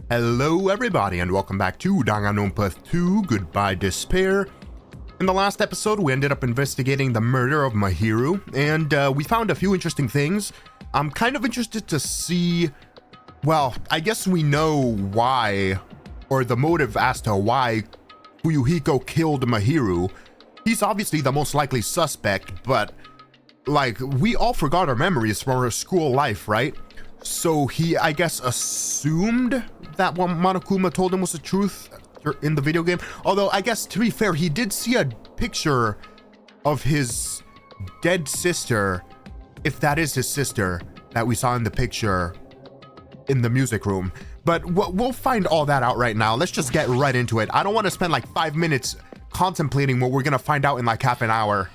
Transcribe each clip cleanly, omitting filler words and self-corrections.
Hello everybody and welcome back to Danganronpa 2, Goodbye Despair. In the last episode we ended up investigating the murder of Mahiru and we found a few interesting things. I'm kind of interested to see, well, I guess we know why, or the motive as to why Fuyuhiko killed Mahiru. He's obviously the most likely suspect, but like, we all forgot our memories from our school life, right? So he, I guess, assumed that what Monokuma told him was the truth in the video game. Although, I guess, to be fair, he did see a picture of his dead sister, if that is his sister, that we saw in the picture in the music room. But we'll find all that out right now. Let's just get right into it. I don't want to spend like 5 minutes contemplating what we're going to find out in like half an hour.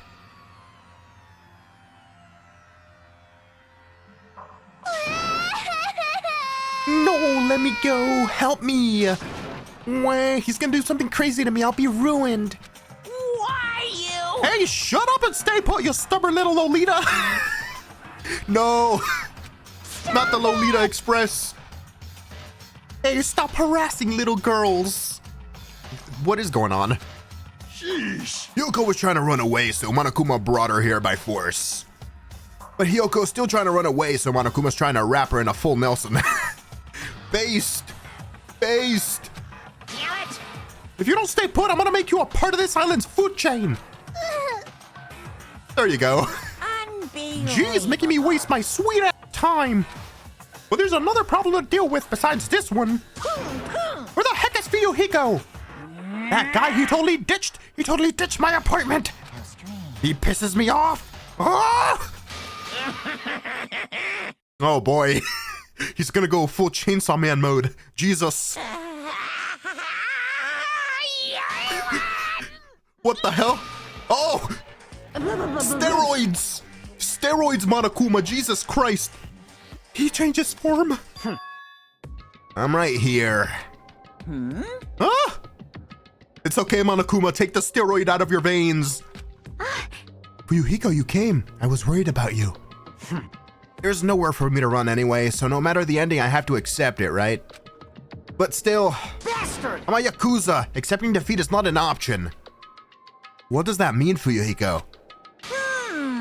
No, let me go. Help me. Wait, he's gonna do something crazy to me. I'll be ruined. Why you? Hey, shut up and stay put, you stubborn little Lolita. No, not the Lolita Express. Hey, stop harassing little girls. What is going on? Sheesh. Hyoko was trying to run away, so Monokuma brought her here by force. But Hyoko's still trying to run away, so Monokuma's trying to wrap her in a full Nelson. Based. Damn it. If you don't stay put, I'm gonna make you a part of this island's food chain. There you go. Unbelievable. Jeez, making me waste my sweet ass time. Well, there's another problem to deal with besides this one. Where the heck is Fuyuhiko? That guy, he totally ditched my appointment. He pisses me off. Ah! Oh boy. He's gonna go full Chainsaw Man mode. Jesus. What the hell? Oh! Steroids! Steroids, Monokuma, Jesus Christ. He changes form. I'm right here. Ah! It's okay, Monokuma, take the steroid out of your veins. Fuyuhiko, you came. I was worried about you. There's nowhere for me to run anyway, so no matter the ending, I have to accept it, right? But still, Bastard. I'm a Yakuza. Accepting defeat is not an option. What does that mean, Fuyuhiko?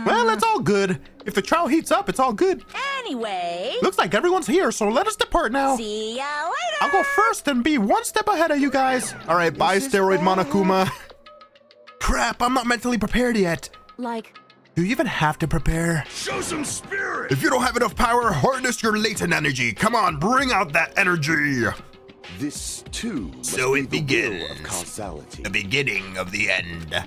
Well, it's all good. If the trial heats up, it's all good. Anyway. Looks like everyone's here, so let us depart now. See ya later. I'll go first and be one step ahead of you guys. All right, bye, steroid Monokuma. Crap, I'm not mentally prepared yet. Like, Do you even have to prepare? Show some spirit. If you don't have enough power, harness your latent energy. Come on, bring out that energy. This too must So be it the will begins. of causality. The beginning of the end.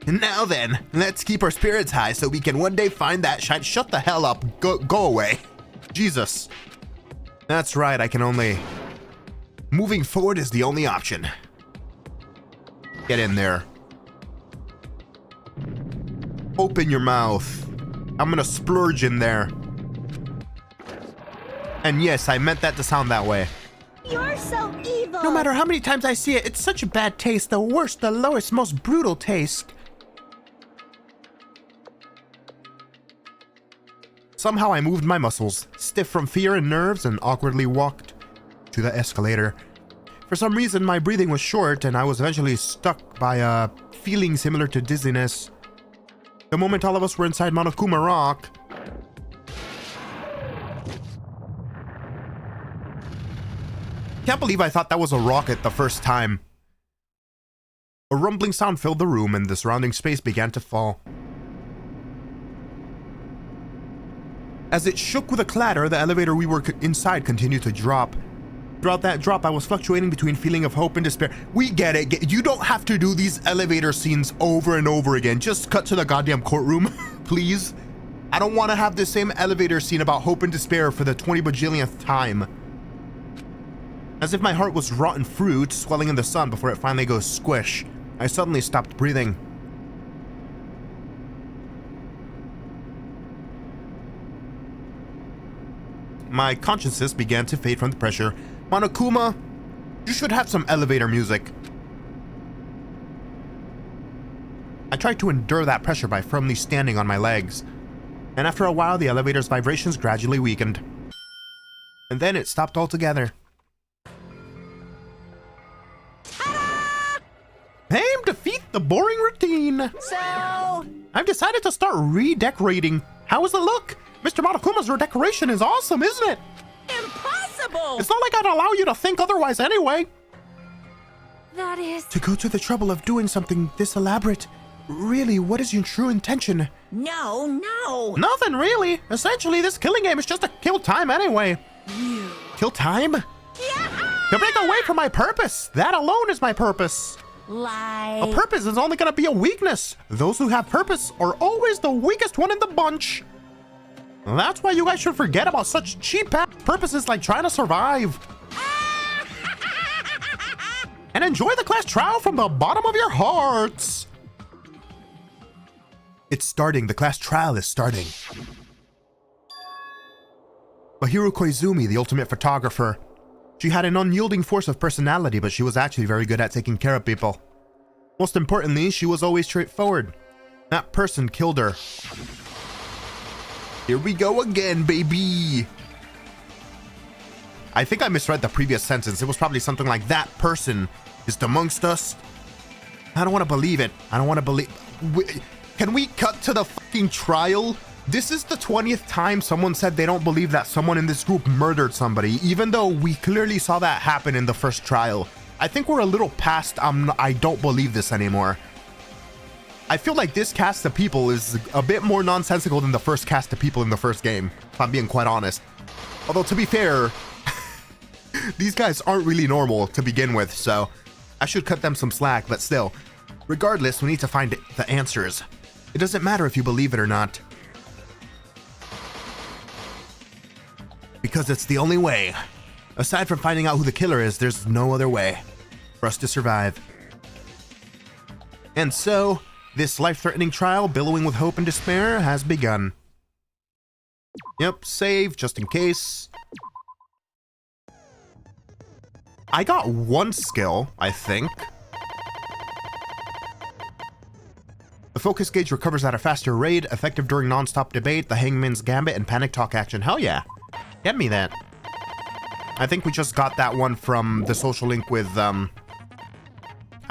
Now then, let's keep our spirits high so we can one day find that shine. Shut the hell up. Go away. Jesus. That's right, I can only... Moving forward is the only option. Get in there. Open your mouth. I'm gonna splurge in there. And yes, I meant that to sound that way. you're so evil. No matter how many times I see it, it's such a bad taste. The worst, the lowest, most brutal taste. Somehow I moved my muscles, stiff from fear and nerves, and awkwardly walked to the escalator. For some reason, my breathing was short, and I was eventually stuck by a feeling similar to dizziness. The moment all of us were inside Monokuma Rock, can't believe I thought that was a rocket the first time. A rumbling sound filled the room and the surrounding space began to fall. As it shook with a clatter, the elevator we were inside continued to drop. Throughout that drop, I was fluctuating between feeling of hope and despair. We get it. You don't have to do these elevator scenes over and over again. Just cut to the goddamn courtroom, please. I don't want to have the same elevator scene about hope and despair for the 20 bajillionth time. As if my heart was rotten fruit swelling in the sun before it finally goes squish, I suddenly stopped breathing. My consciousness began to fade from the pressure. Monokuma, you should have some elevator music. I tried to endure that pressure by firmly standing on my legs, and after a while the elevator's vibrations gradually weakened. And then it stopped altogether. again. So, I've decided to start redecorating. How does it look? Mr. Monokuma's redecoration is awesome, isn't it? impossible! It's not like I'd allow you to think otherwise anyway. That is... To go to the trouble of doing something this elaborate. Really, what is your true intention? No. Nothing really. Essentially, this killing game is just to kill time anyway. You... Kill time? Yeah! To break away from my purpose. That alone is my purpose. Like... A purpose is only gonna be a weakness. Those who have purpose are always the weakest one in the bunch. That's why you guys should forget about such cheap-ass purposes like trying to survive. And enjoy the class trial from the bottom of your hearts. It's starting. The class trial is starting. Mahiru Koizumi, the ultimate photographer. She had an unyielding force of personality, but she was actually very good at taking care of people. Most importantly, she was always straightforward. That person killed her. Here we go again, baby. I think I misread the previous sentence. It was probably something like, that person is amongst us. I don't want to believe it. I don't want to believe... Can we cut to the fucking trial? This is the 20th time someone said they don't believe that someone in this group murdered somebody, even though we clearly saw that happen in the first trial. I think we're a little past I don't believe this anymore. I feel like this cast of people is a bit more nonsensical than the first cast of people in the first game, if I'm being quite honest. Although, to be fair, these guys aren't really normal to begin with, so I should cut them some slack, but still. Regardless, we need to find the answers. It doesn't matter if you believe it or not. Because it's the only way. Aside from finding out who the killer is, there's no other way for us to survive. And so, this life-threatening trial, billowing with hope and despair, has begun. Yep, save, just in case. I got one skill, I think. The focus gauge recovers at a faster rate, effective during non-stop debate, the Hangman's Gambit, and panic talk action. Hell yeah. Get me that. I think we just got that one from the social link with, I'm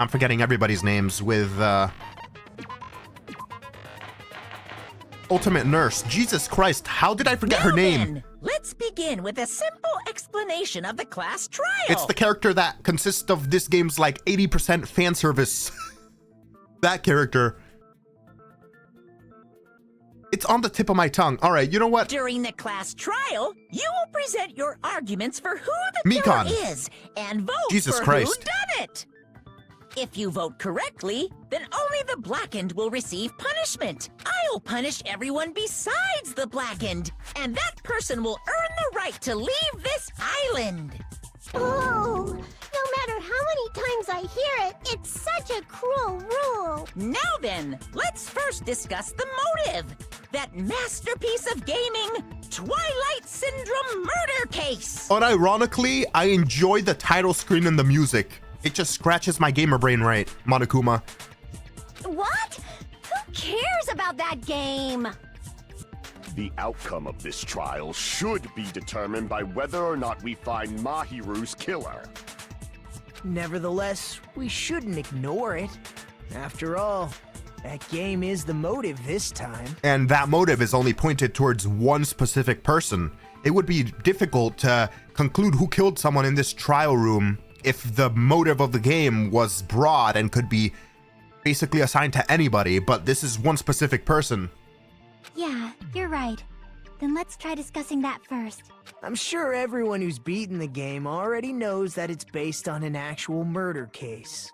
forgetting everybody's names, with, Ultimate Nurse. Jesus Christ, how did I forget her name? Then, let's begin with a simple explanation of the class trial. It's the character that consists of this game's like 80% fan service. That character. It's on the tip of my tongue. All right, you know what? During the class trial, you will present your arguments for who the Mikon. killer is and vote Jesus for Christ. who done it. If you vote correctly, then only the blackened will receive punishment. I'll punish everyone besides the blackened, and that person will earn the right to leave this island. Oh, no matter how many times I hear it, it's such a cruel rule. Now then, let's first discuss the motive. That masterpiece of gaming, Twilight Syndrome murder case. Unironically, I enjoy the title screen and the music. It just scratches my gamer brain right, Monokuma. What? Who cares about that game? The outcome of this trial should be determined by whether or not we find Mahiru's killer. Nevertheless, we shouldn't ignore it. After all, that game is the motive this time. And that motive is only pointed towards one specific person. It would be difficult to conclude who killed someone in this trial room if the motive of the game was broad and could be basically assigned to anybody, but this is one specific person. Yeah, you're right. Then let's try discussing that first. I'm sure everyone who's beaten the game already knows that it's based on an actual murder case.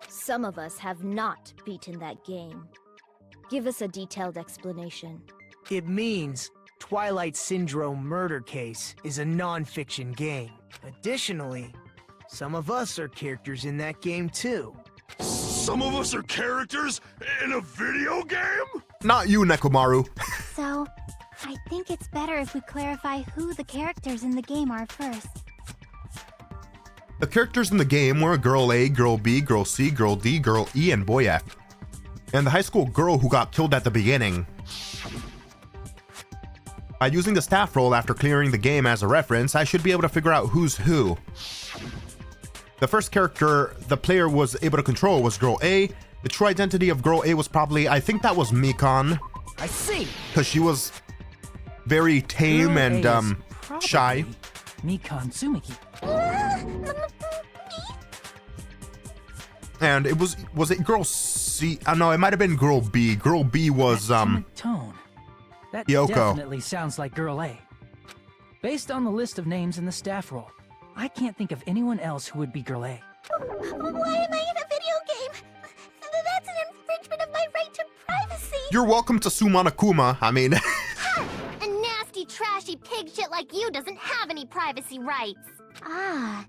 Some of us have not beaten that game. Give us a detailed explanation. It means Twilight Syndrome Murder Case is a non-fiction game. Additionally, some of us are characters in that game too. Some of us are characters in a video game? Not you, Nekomaru. So, I think it's better if we clarify who the characters in the game are first. The characters in the game were Girl A, Girl B, Girl C, Girl D, Girl E, and Boy F. And the high school girl who got killed at the beginning. By using the staff roll after clearing the game as a reference, I should be able to figure out who's who. The first character the player was able to control was Girl A, The true identity of girl A was probably, I think that was Mikon, I see. because she was very tame Girl and A is probably shy. Mikon Tsumiki. And it was it girl C? No, it might have been girl B. Girl B was That timid tone. That Yoko. definitely sounds like Girl A. Based on the list of names in the staff roll, I can't think of anyone else who would be Girl A. Why am I in a video game? That's an infringement of my right to privacy. You're welcome to Sumonakuma. I mean, A nasty, trashy pig shit like you doesn't have any privacy rights. Ah,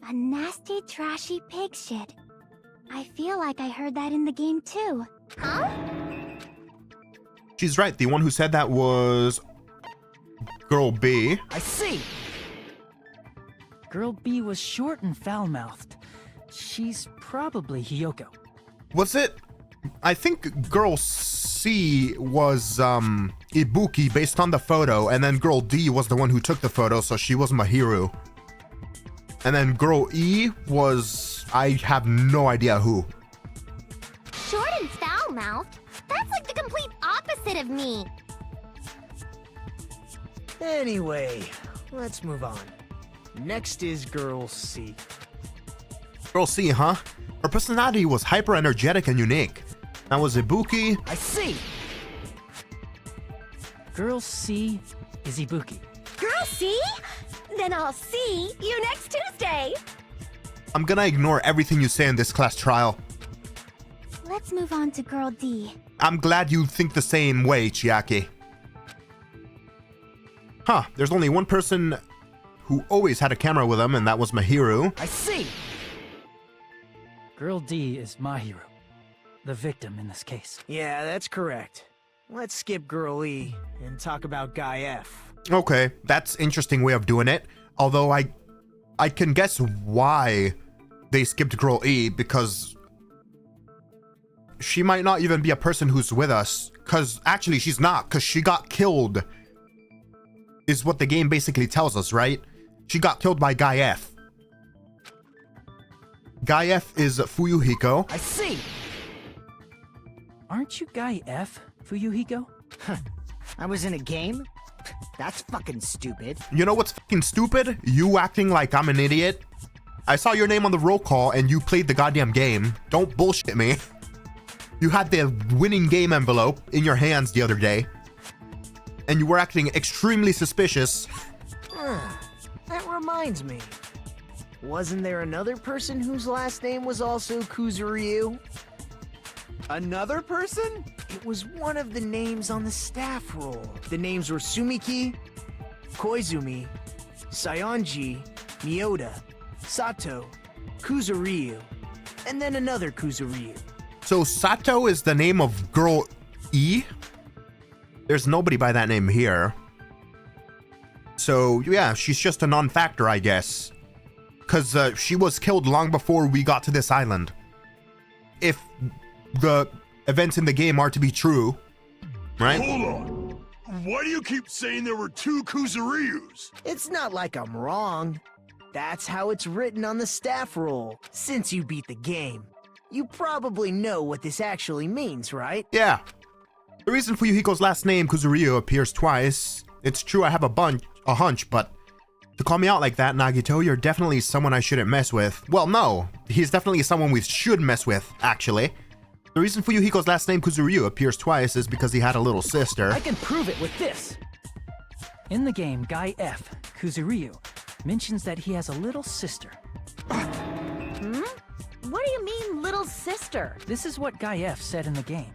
a nasty, trashy pig shit. I feel like I heard that in the game too. Huh? she's right. The one who said that was girl B. I see. Girl B was short and foul-mouthed. She's probably Hiyoko. Was it? I think girl C was Ibuki based on the photo, and then girl D was the one who took the photo, so she was Mahiru. And then girl E was, I have no idea who. Short and foul-mouthed? That's like the complete opposite of me. Anyway, let's move on. Next is Girl C. Girl C, huh? Her personality was hyper energetic and unique. That was Ibuki. I see. Girl C is Ibuki. Girl, see? Then I'll see you next Tuesday. I'm gonna ignore everything you say in this class trial. Let's move on to Girl D. I'm glad you think the same way, Chiaki. Huh, there's only one person who always had a camera with him, and that was Mahiru. I see. Girl D is Mahiru, the victim in this case. Yeah, that's correct. Let's skip Girl E and talk about Guy F. Okay, that's interesting way of doing it. Although I can guess why they skipped girl E, because she might not even be a person who's with us. Cause actually she's not, cause she got killed. Is what the game basically tells us, right? She got killed by Guy F. Guy F is Fuyuhiko. I see. Aren't you Guy F, Fuyuhiko? I was in a game? That's fucking stupid. You know what's fucking stupid? You acting like I'm an idiot. I saw your name on the roll call and you played the goddamn game. Don't bullshit me. You had the winning game envelope in your hands the other day. And you were acting extremely suspicious. That reminds me. Wasn't there another person whose last name was also Kuzuryu? Another person? It was one of the names on the staff roll. The names were Sumiki, Koizumi, Sayonji, Miyoda, Sato, Kuzuryu, and then another Kuzuryu. So Sato is the name of girl E? There's nobody by that name here. So yeah, she's just a non-factor, I guess. Because she was killed long before we got to this island. If the events in the game are to be true, right? Hold on. Why do you keep saying there were two Kuzuryus? It's not like I'm wrong. That's how it's written on the staff roll. Since you beat the game, you probably know what this actually means, right? Yeah. The reason Fuyuhiko's last name, Kuzuryu, appears twice. It's true I have a hunch, but to call me out like that, Nagito, you're definitely someone I shouldn't mess with. Well, no. He's definitely someone we should mess with, actually. The reason Fuyuhiko's last name, Kuzuryu, appears twice is because he had a little sister. I can prove it with this! In the game, Guy F, Kuzuryu, mentions that he has a little sister. What do you mean, little sister? This is what Guy F said in the game.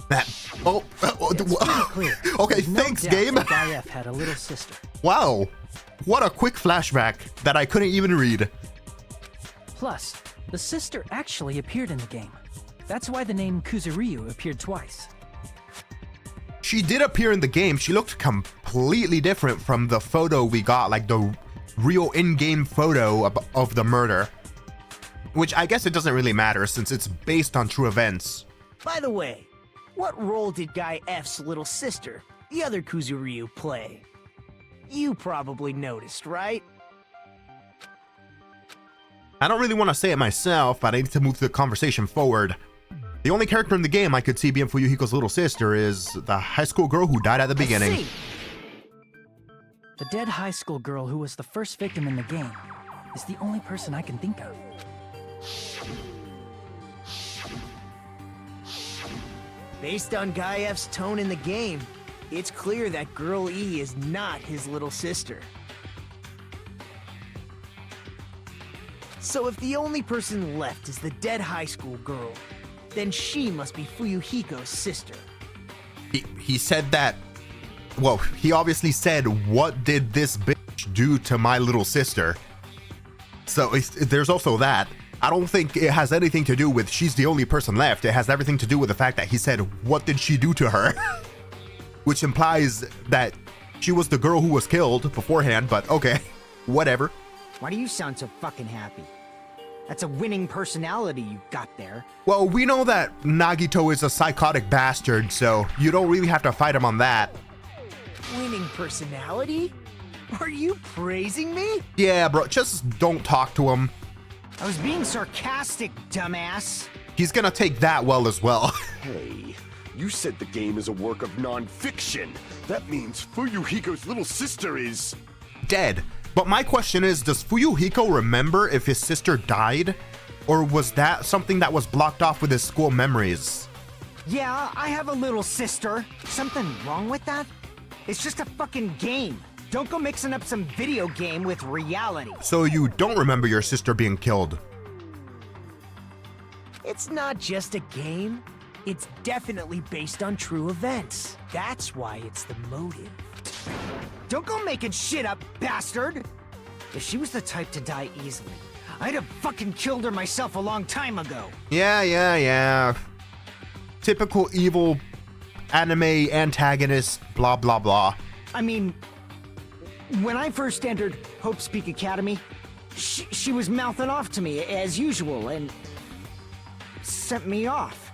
That. Oh. It's pretty clear. Okay, There's no thanks, doubt game. that Guy F had a little sister. Wow. What a quick flashback that I couldn't even read. Plus, the sister actually appeared in the game. That's why the name Kuzuryu appeared twice. She did appear in the game. She looked completely different from the photo we got, like the real in-game photo of the murder. Which I guess it doesn't really matter since it's based on true events. By the way, what role did Guy F's little sister, the other Kuzuryu, play? You probably noticed, right? I don't really want to say it myself, but I need to move the conversation forward. The only character in the game I could see being Fuyuhiko's little sister is the high school girl who died at the beginning. The dead high school girl who was the first victim in the game is the only person I can think of. Based on Guy F's tone in the game, it's clear that Girl E is not his little sister. So if the only person left is the dead high school girl, then she must be Fuyuhiko's sister. He said that... Well, he obviously said, what did this bitch do to my little sister? So there's also that. I don't think it has anything to do with she's the only person left. It has everything to do with the fact that he said, what did she do to her? Which implies that she was the girl who was killed beforehand, but okay, whatever. Why do you sound so fucking happy? That's a winning personality you got there. Well, we know that Nagito is a psychotic bastard, so you don't really have to fight him on that. Winning personality? Are you praising me? Yeah, bro, just don't talk to him. I was being sarcastic, dumbass. He's gonna take that well as well. Hey, you said the game is a work of non-fiction. That means Fuyuhiko's little sister is... dead. But my question is, does Fuyuhiko remember if his sister died? Or was that something that was blocked off with his school memories? Yeah, I have a little sister. Something wrong with that? It's just a fucking game. Don't go mixing up some video game with reality. So you don't remember your sister being killed? It's not just a game. It's definitely based on true events. That's why it's the motive. Don't go making shit up, bastard! If she was the type to die easily, I'd have fucking killed her myself a long time ago. Yeah. Typical evil anime antagonist, blah, blah, blah. I mean, when I first entered Hope's Peak Academy, she was mouthing off to me as usual and sent me off.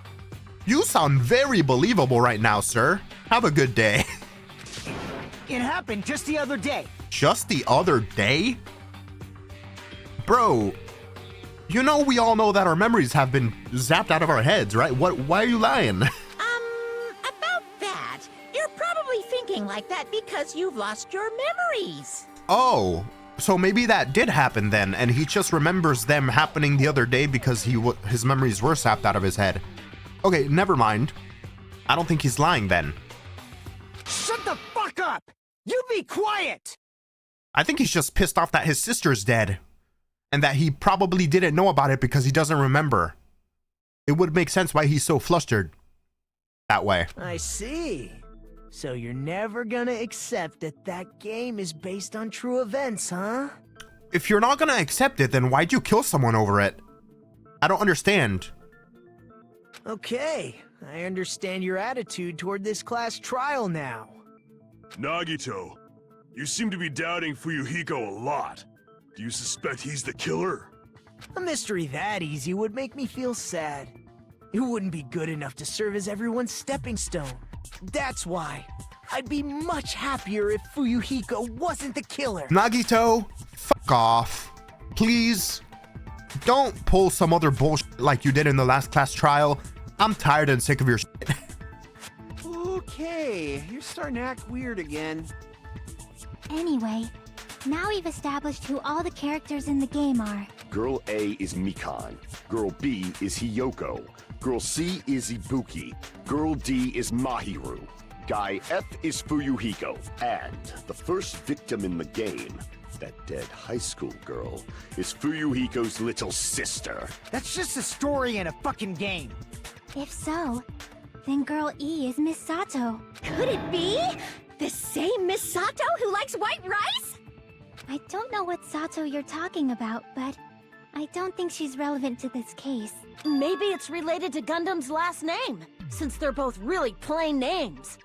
You sound very believable right now, sir. Have a good day. It happened just the other day. Just the other day? Bro, you know we all know that our memories have been zapped out of our heads, right? Why are you lying? About that, you're probably thinking like that because you've lost your memories. Oh, so maybe that did happen then, and he just remembers them happening the other day because his memories were zapped out of his head. Okay, never mind. I don't think he's lying then. Shut the fuck up! You be quiet! I think he's just pissed off that his sister's dead. And that he probably didn't know about it because he doesn't remember. It would make sense why he's so flustered that way. I see. So you're never gonna accept that that game is based on true events, huh? If you're not gonna accept it, then why'd you kill someone over it? I don't understand. Okay, I understand your attitude toward this class trial now. Nagito, you seem to be doubting Fuyuhiko a lot. Do you suspect he's the killer? A mystery that easy would make me feel sad. It wouldn't be good enough to serve as everyone's stepping stone. That's why I'd be much happier if Fuyuhiko wasn't the killer. Nagito, fuck off. Please, don't pull some other bullshit like you did in the last class trial. I'm tired and sick of your shit. Okay, you're starting to act weird again. Anyway, now we've established who all the characters in the game are. Girl A is Mikan. Girl B is Hiyoko. Girl C is Ibuki. Girl D is Mahiru. Guy F is Fuyuhiko. And the first victim in the game, that dead high school girl, is Fuyuhiko's little sister. That's just a story in a fucking game. If so, then Girl E is Miss Sato. Could it be? The same Miss Sato who likes white rice? I don't know what Sato you're talking about, but I don't think she's relevant to this case. Maybe it's related to Gundam's last name, since they're both really plain names.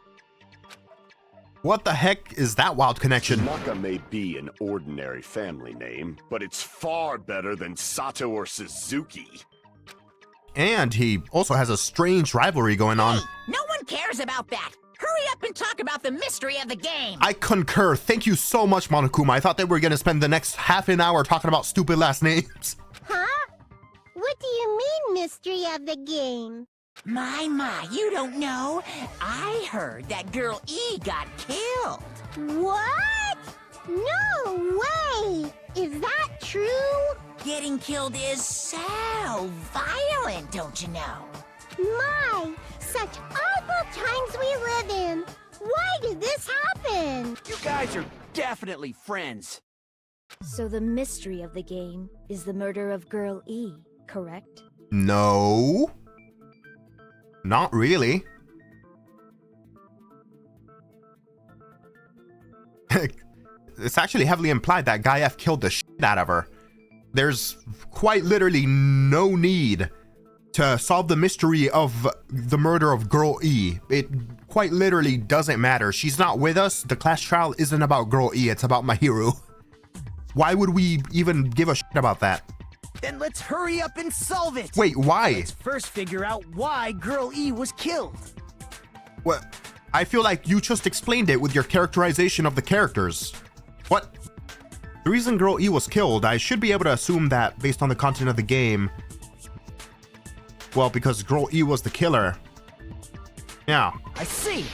What the heck is that wild connection? Naka may be an ordinary family name, but it's far better than Sato or Suzuki. And he also has a strange rivalry going on. Hey, no one cares about that. Hurry up and talk about the mystery of the game. I concur. Thank you so much, Monokuma. I thought that we were going to spend the next half an hour talking about stupid last names. Huh? What do you mean, mystery of the game? My, you don't know. I heard that Girl E got killed. What? No way! Is that true? Getting killed is so violent, don't you know? My, such awful times we live in. Why did this happen? You guys are definitely friends. So the mystery of the game is the murder of Girl E, correct? No. Not really. It's actually heavily implied that Guy F killed the shit out of her. There's quite literally no need to solve the mystery of the murder of Girl E. It quite literally doesn't matter. She's not with us. The class trial isn't about Girl E, it's about Mahiru. Why would we even give a shit about that? Then let's hurry up and solve it! Wait, why? Let's first figure out why Girl E was killed. What? I feel like you just explained it with your characterization of the characters. What? The reason Girl E was killed, I should be able to assume that based on the content of the game. Well, because Girl E was the killer. Yeah. I see!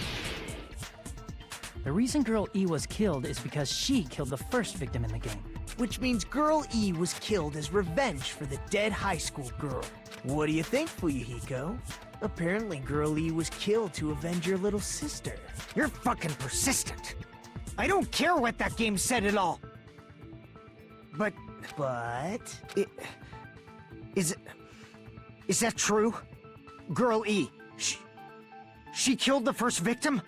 The reason Girl E was killed is because she killed the first victim in the game. Which means Girl E was killed as revenge for the dead high school girl. What do you think, Fuyuhiko? Apparently Girl E was killed to avenge your little sister. You're fucking persistent. I don't care what that game said at all. But is that true? Girl E, she killed the first victim?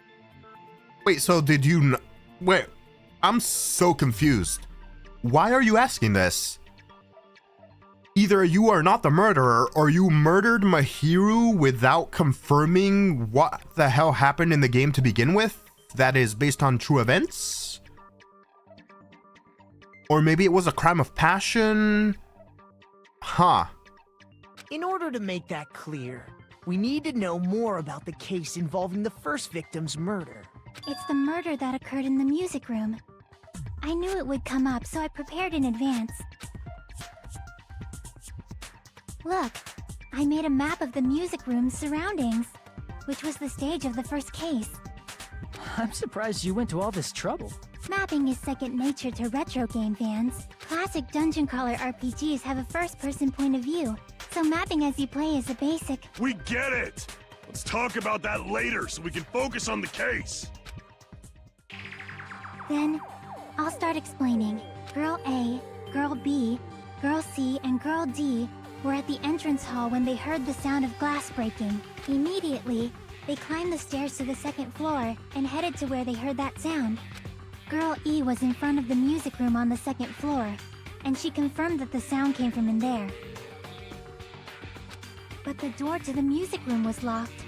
Wait, so did you wait, I'm so confused. Why are you asking this? Either you are not the murderer, or you murdered Mahiru without confirming what the hell happened in the game to begin with? That is based on true events? Or maybe it was a crime of passion? Huh. In order to make that clear, we need to know more about the case involving the first victim's murder. It's the murder that occurred in the music room. I knew it would come up, so I prepared in advance. Look, I made a map of the music room's surroundings, which was the stage of the first case. I'm surprised you went to all this trouble. Mapping is second nature to retro game fans. Classic dungeon crawler RPGs have a first-person point of view, so mapping as you play is a basic. We get it! Let's talk about that later so we can focus on the case. Then, I'll start explaining. Girl A, Girl B, Girl C, and Girl D were at the entrance hall when they heard the sound of glass breaking. Immediately, they climbed the stairs to the second floor and headed to where they heard that sound. Girl E was in front of the music room on the second floor, and she confirmed that the sound came from in there. But the door to the music room was locked.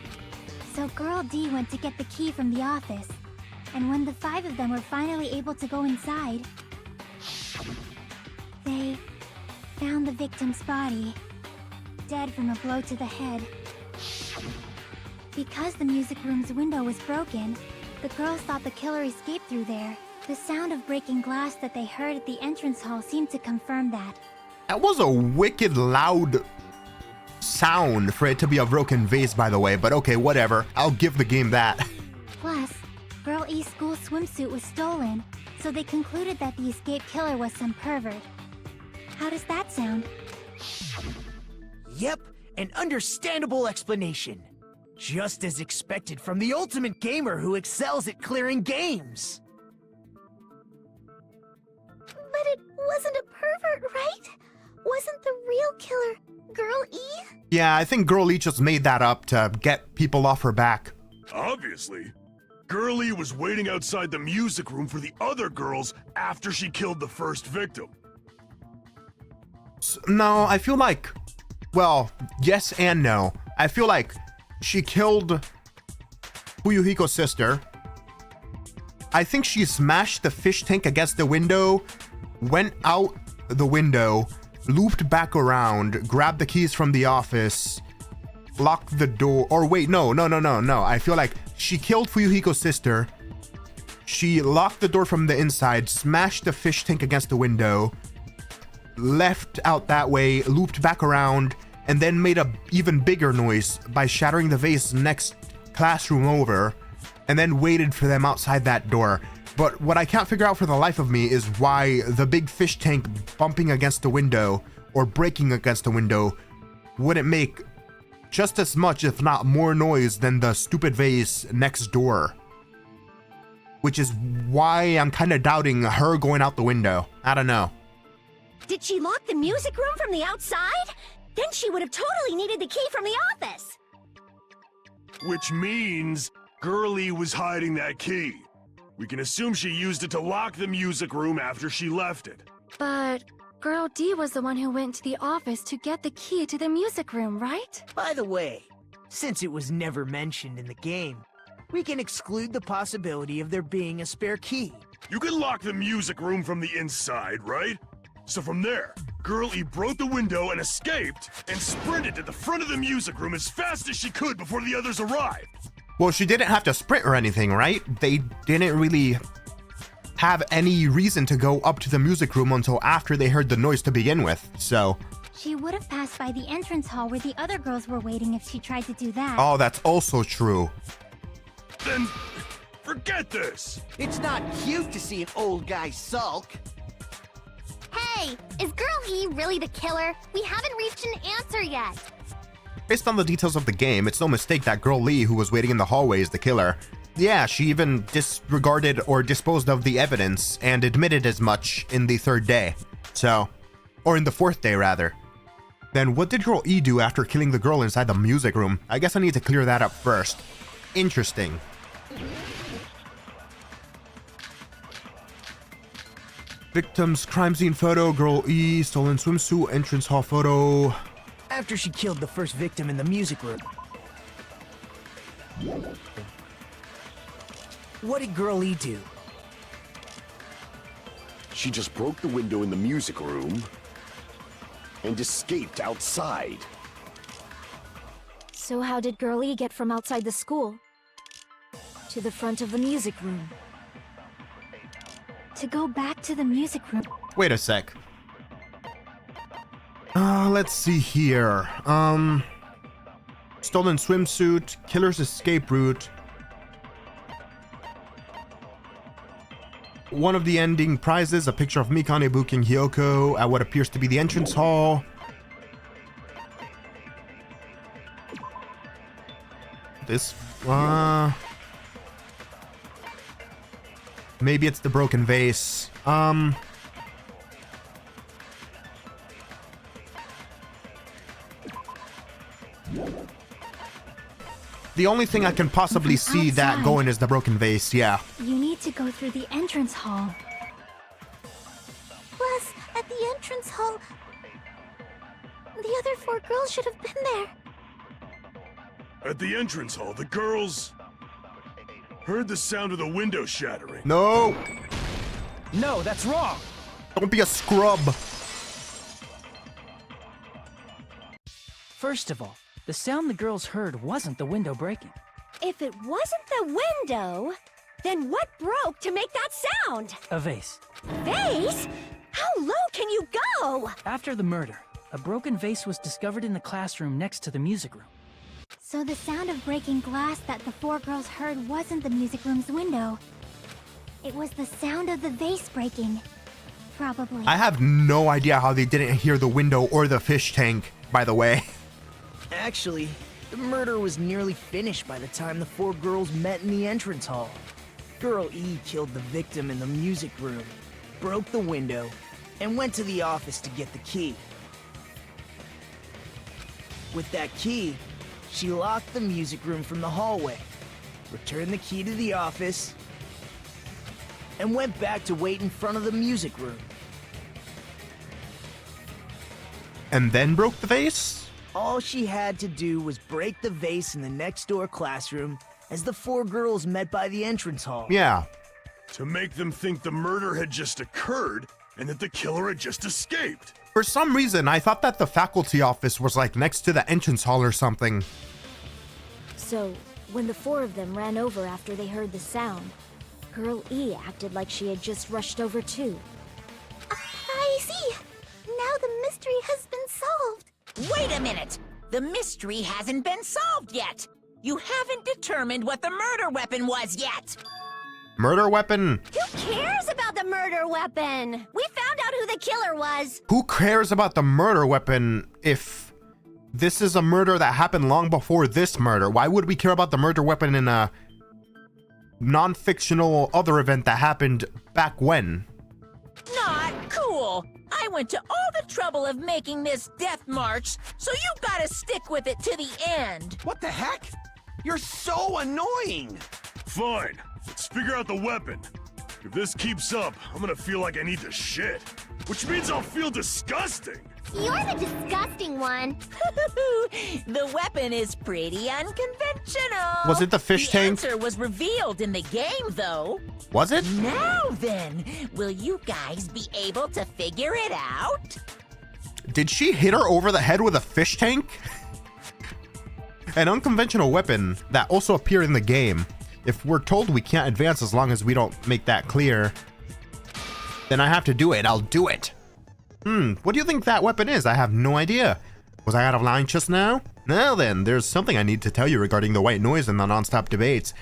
So Girl D went to get the key from the office, and when the 5 of them were finally able to go inside, they found the victim's body, dead from a blow to the head. Because the music room's window was broken, the girls thought the killer escaped through there. The sound of breaking glass that they heard at the entrance hall seemed to confirm that. That was a wicked loud sound for it to be a broken vase, by the way, but okay, whatever. I'll give the game that. Plus, Girl E's school swimsuit was stolen, so they concluded that the escaped killer was some pervert. How does that sound? Yep, an understandable explanation. Just as expected from the ultimate gamer who excels at clearing games. But it wasn't a pervert, right? Wasn't the real killer Girl E? Yeah, I think Girl E just made that up to get people off her back. Obviously. Girlie was waiting outside the music room for the other girls after she killed the first victim. No, I feel like, well, yes and no. I feel like she killed Fuyuhiko's sister. I think she smashed the fish tank against the window, went out the window, looped back around, grabbed the keys from the office, locked the door. Or wait, no. I feel like she killed Fuyuhiko's sister. She locked the door from the inside, smashed the fish tank against the window, left out that way, looped back around, and then made a even bigger noise by shattering the vase next classroom over, and then waited for them outside that door. But what I can't figure out for the life of me is why the big fish tank bumping against the window or breaking against the window wouldn't make just as much, if not more, noise than the stupid vase next door. Which is why I'm kind of doubting her going out the window. I don't know. Did she lock the music room from the outside? Then she would have totally needed the key from the office. Which means Girlie was hiding that key. We can assume she used it to lock the music room after she left it. But Girl D was the one who went to the office to get the key to the music room, right? By the way, since it was never mentioned in the game, we can exclude the possibility of there being a spare key. You can lock the music room from the inside, right? So from there, Girlie broke the window and escaped, and sprinted to the front of the music room as fast as she could before the others arrived. Well, she didn't have to sprint or anything, right? They didn't really have any reason to go up to the music room until after they heard the noise to begin with, so... She would have passed by the entrance hall where the other girls were waiting if she tried to do that. Oh, that's also true. Then, forget this! It's not cute to see an old guy sulk. Hey, is Girl E really the killer? We haven't reached an answer yet. Based on the details of the game, it's no mistake that Girl Lee, who was waiting in the hallway, is the killer. Yeah, she even disregarded or disposed of the evidence and admitted as much in the third day. So, or in the fourth day, rather. Then what did Girl E do after killing the girl inside the music room? I guess I need to clear that up first. Interesting. Victim's crime scene photo, Girl E, stolen swimsuit, entrance hall photo. After she killed the first victim in the music room. What did Girl E do? She just broke the window in the music room and escaped outside. So how did Girl E get from outside the school to the front of the music room? To go back to the music room. Wait a sec. Let's see here. Stolen swimsuit, killer's escape route. One of the ending prizes, a picture of Mikane Ibuki Hyoko at what appears to be the entrance hall. This, maybe it's the broken vase. The only thing I can possibly see that going is the broken vase, yeah. You need to go through the entrance hall. Plus, at the entrance hall, the other 4 girls should have been there. At the entrance hall, the girls heard the sound of the window shattering. No! No, that's wrong! Don't be a scrub! First of all, the sound the girls heard wasn't the window breaking. If it wasn't the window, then what broke to make that sound? A vase. Vase? How low can you go? After the murder, a broken vase was discovered in the classroom next to the music room. So the sound of breaking glass that the 4 girls heard wasn't the music room's window. It was the sound of the vase breaking. Probably. I have no idea how they didn't hear the window or the fish tank, by the way. Actually, the murder was nearly finished by the time the 4 girls met in the entrance hall. Girl E killed the victim in the music room, broke the window, and went to the office to get the key. With that key, she locked the music room from the hallway, returned the key to the office, and went back to wait in front of the music room. And then broke the vase? All she had to do was break the vase in the next door classroom as the 4 girls met by the entrance hall. Yeah. To make them think the murder had just occurred and that the killer had just escaped. For some reason, I thought that the faculty office was like next to the entrance hall or something. So, when the 4 of them ran over after they heard the sound, Girl E acted like she had just rushed over too. I see. Now mystery has been solved. Wait a minute! The mystery hasn't been solved yet! You haven't determined what the murder weapon was yet! Murder weapon? Who cares about the murder weapon? We found out who the killer was. Who cares about the murder weapon if this is a murder that happened long before this murder? Why would we care about the murder weapon in a non-fictional other event that happened back when? Not cool! I went to all the trouble of making this death march, so you gotta stick with it to the end! What the heck? You're so annoying! Fine. Let's figure out the weapon. If this keeps up, I'm gonna feel like I need to shit. Which means I'll feel disgusting! You're the disgusting one. The weapon is pretty unconventional. Was it the fish tank? The answer was revealed in the game, though. Was it? Now then, will you guys be able to figure it out? Did she hit her over the head with a fish tank? An unconventional weapon that also appeared in the game. If we're told we can't advance as long as we don't make that clear, then I have to do it. I'll do it. What do you think that weapon is? I have no idea. Was I out of line just now? Now then, there's something I need to tell you regarding the white noise and the non-stop debates.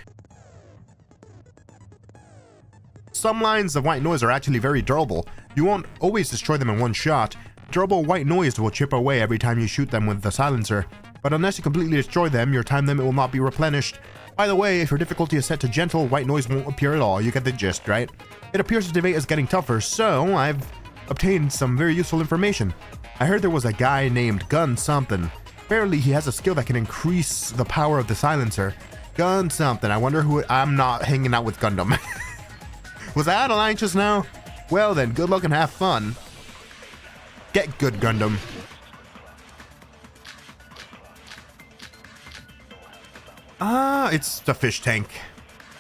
Some lines of white noise are actually very durable. You won't always destroy them in one shot. Durable white noise will chip away every time you shoot them with the silencer. But unless you completely destroy them, your time limit will not be replenished. By the way, if your difficulty is set to gentle, white noise won't appear at all. You get the gist, right? It appears the debate is getting tougher, so I've obtained some very useful information. I heard there was a guy named Gun something. Apparently he has a skill that can increase the power of the silencer. Gun something. I wonder who. I'm not hanging out with Gundam. Was I out of line just now? Well then, good luck and have fun. Get good, Gundam. It's the fish tank.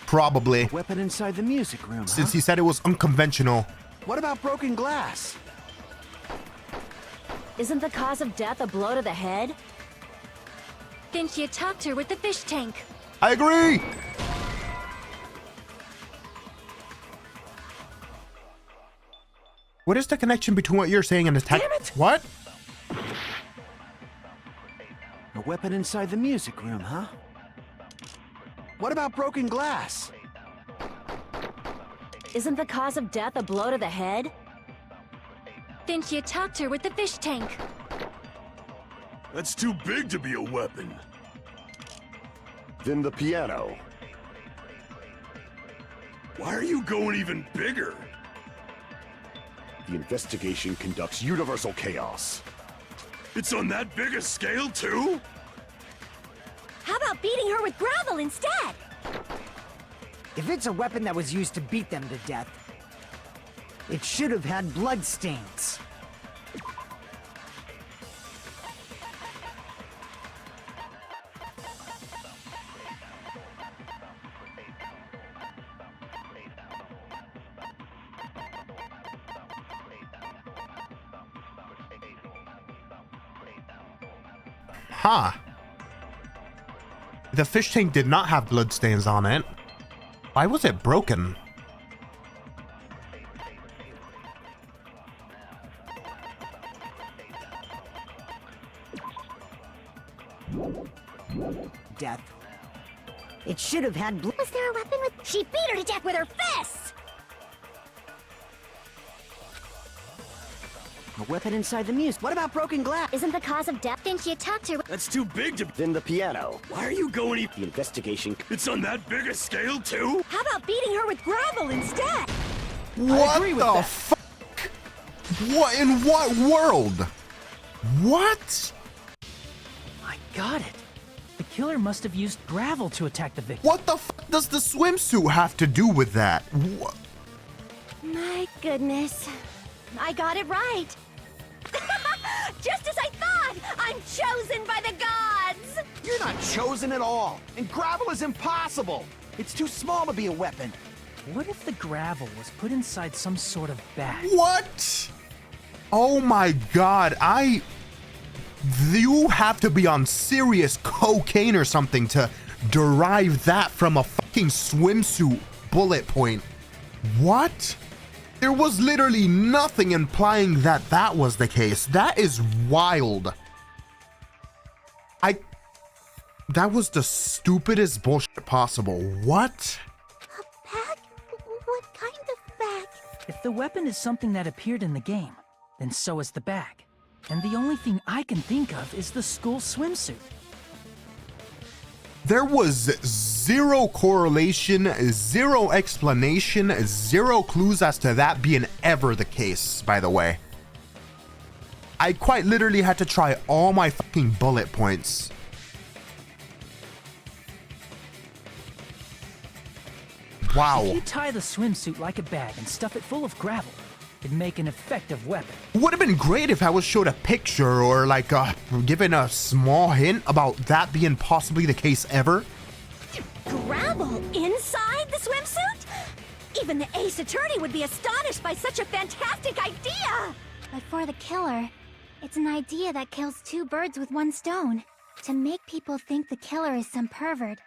Probably. Weapon inside the music room, Since he said it was unconventional. What about broken glass? Isn't the cause of death a blow to the head? Then she attacked her with the fish tank. I agree! What is the connection between what you're saying and the tech? Damn it! What? A weapon inside the music room, huh? What about broken glass? Isn't the cause of death a blow to the head? Then she attacked her with the fish tank. That's too big to be a weapon. Then the piano. Why are you going even bigger? The investigation conducts universal chaos. It's on that big a scale, too? How about beating her with gravel instead? If it's a weapon that was used to beat them to death, it should have had blood stains. Huh. The fish tank did not have bloodstains on it. Why was it broken? Death. It should have had blood. Was there a weapon with... She beat her to death with her fists! A weapon inside the music. What about broken glass? Isn't the cause of death? Then she attacked her with... That's too big to... Then the piano. Why are you going The investigation. It's on that big a scale, too? How about beating her with gravel instead? What the fuck? What in what world? What? I got it. The killer must have used gravel to attack the victim. What the fuck does the swimsuit have to do with that? What? My goodness. I got it right. Just as I thought! I'm chosen by the gods! You're not chosen at all. And gravel is impossible. It's too small to be a weapon. What if the gravel was put inside some sort of bag? What? Oh my god, you have to be on serious cocaine or something to derive that from a fucking swimsuit bullet point. What? There was literally nothing implying that that was the case. That is wild. That was the stupidest bullshit possible. What? A bag? What kind of bag? If the weapon is something that appeared in the game, then so is the bag. And the only thing I can think of is the school swimsuit. There was zero correlation, zero explanation, zero clues as to that being ever the case, by the way. I quite literally had to try all my fucking bullet points. Wow. If you tie the swimsuit like a bag and stuff it full of gravel, it'd make an effective weapon. Would have been great if I was showed a picture or like given a small hint about that being possibly the case ever. Gravel inside the swimsuit? Even the ace attorney would be astonished by such a fantastic idea! But for the killer, it's an idea that kills two birds with one stone. To make people think the killer is some pervert,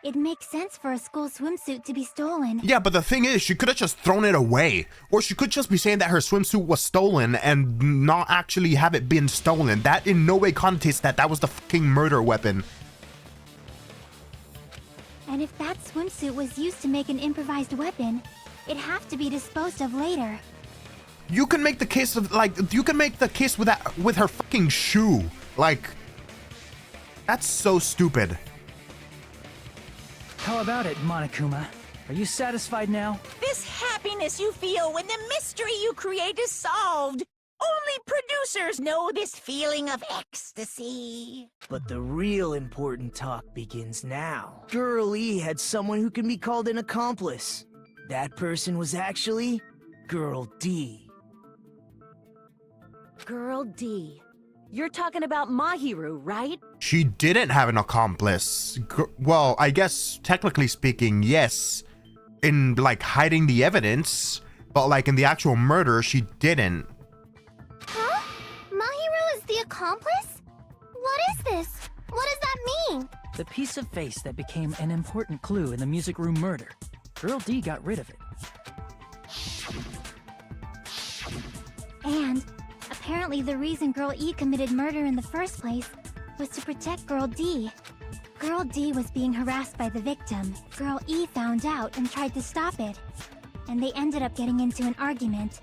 it makes sense for a school swimsuit to be stolen. Yeah, but the thing is, she could have just thrown it away. Or she could just be saying that her swimsuit was stolen and not actually have it been stolen. That in no way connotates that that was the fucking murder weapon. And if that swimsuit was used to make an improvised weapon, it'd have to be disposed of later. You can make the case of, like, you can make the case with that, with her fucking shoe. Like, that's so stupid. How about it, Monokuma? Are you satisfied now? This happiness you feel when the mystery you create is solved. Only producers know this feeling of ecstasy. But the real important talk begins now. Girl E had someone who can be called an accomplice. That person was actually Girl D. Girl D. You're talking about Mahiru, right? She didn't have an accomplice. Well, I guess technically speaking, yes. In like hiding the evidence, but like in the actual murder, she didn't. Huh? Mahiru is the accomplice? What is this? What does that mean? The piece of face that became an important clue in the music room murder. Girl D got rid of it. And apparently the reason Girl E committed murder in the first place was to protect Girl D. Girl D was being harassed by the victim. Girl E found out and tried to stop it. And they ended up getting into an argument.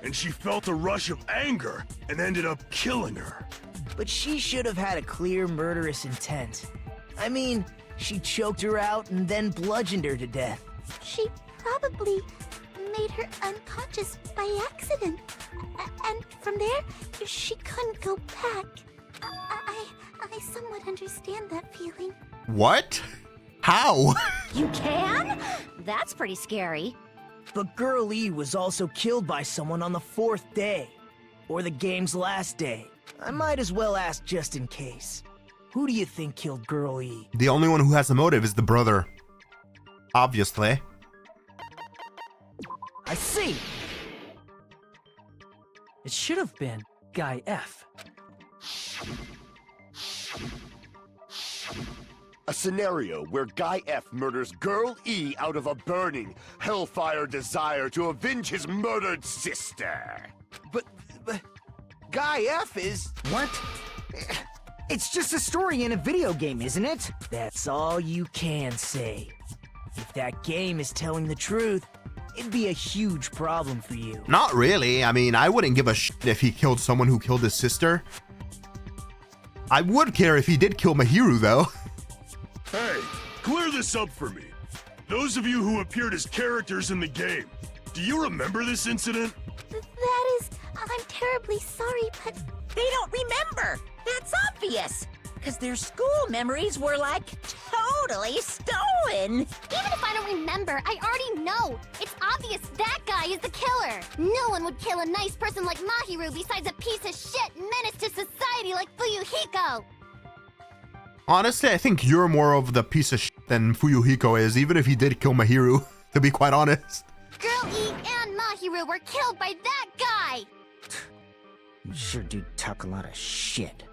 And she felt a rush of anger and ended up killing her. But she should have had a clear murderous intent. I mean, she choked her out and then bludgeoned her to death. She probably made her unconscious by accident. And from there, she couldn't go back. I somewhat understand that feeling. What? How? You can? That's pretty scary. But Girl E was also killed by someone on the 4th day. Or the game's last day. I might as well ask just in case. Who do you think killed Girl E? The only one who has the motive is the brother. Obviously. I see! It should have been Guy F. A scenario where Guy F murders Girl E out of a burning, hellfire desire to avenge his murdered sister. But Guy F is... What? It's just a story in a video game, isn't it? That's all you can say. If that game is telling the truth, it'd be a huge problem for you. Not really. I mean, I wouldn't give a shit if he killed someone who killed his sister. I would care if he did kill Mahiru, though. Hey, clear this up for me. Those of you who appeared as characters in the game, do you remember this incident? That is... I'm terribly sorry, but... They don't remember. That's obvious. Because their school memories were, like, totally stolen. Even if I don't remember, I already know. It's obvious that guy is the killer. No one would kill a nice person like Mahiru besides a piece of shit menace to society like Fuyuhiko. Honestly, I think you're more of the piece of shit than Fuyuhiko is, even if he did kill Mahiru, to be quite honest. Girl E and Mahiru were killed by that guy! You sure do talk a lot of shit.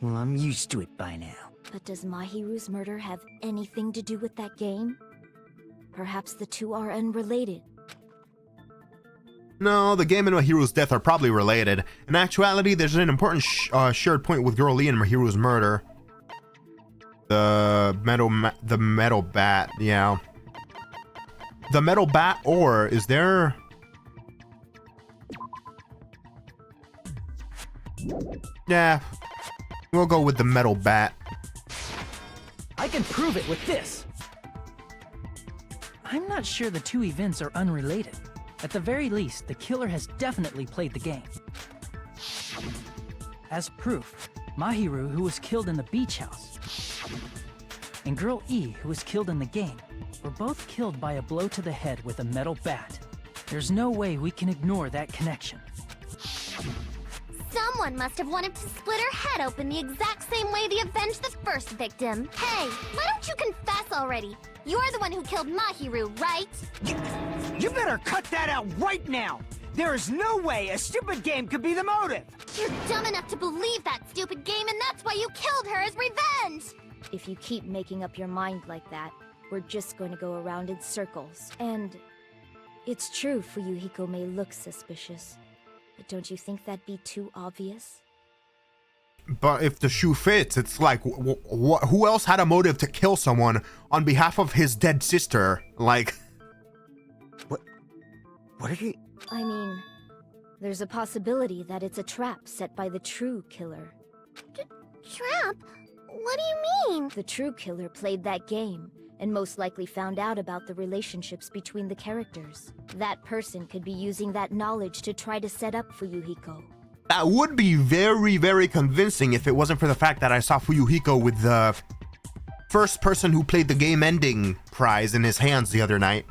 Well, I'm used to it by now. But does Mahiru's murder have anything to do with that game? Perhaps the two are unrelated. No, the game and Mahiru's death are probably related. In actuality, there's an important shared point with Girl Lee and Mahiru's murder. The metal bat, yeah. The metal bat, or is there... Yeah, we'll go with the metal bat. I can prove it with this. I'm not sure the two events are unrelated. At the very least, the killer has definitely played the game. As proof, Mahiru, who was killed in the beach house, and Girl E, who was killed in the game, were both killed by a blow to the head with a metal bat. There's no way we can ignore that connection. Someone must have wanted to split her head open the exact same way they avenged the first victim. Hey, why don't you confess already? You're the one who killed Mahiru, right? You better cut that out right now! There is no way a stupid game could be the motive! You're dumb enough to believe that stupid game, and that's why you killed her as revenge! If you keep making up your mind like that, we're just going to go around in circles. And it's true Fuyuhiko may look suspicious, but don't you think that'd be too obvious? But if the shoe fits, it's like, who else had a motive to kill someone on behalf of his dead sister? Like... What are you... I mean, there's a possibility that it's a trap set by the true killer. Trap? What do you mean? The true killer played that game, and most likely found out about the relationships between the characters. That person could be using that knowledge to try to set up Fuyuhiko. That would be very, very convincing if it wasn't for the fact that I saw Fuyuhiko with the first person who played the game ending prize in his hands the other night.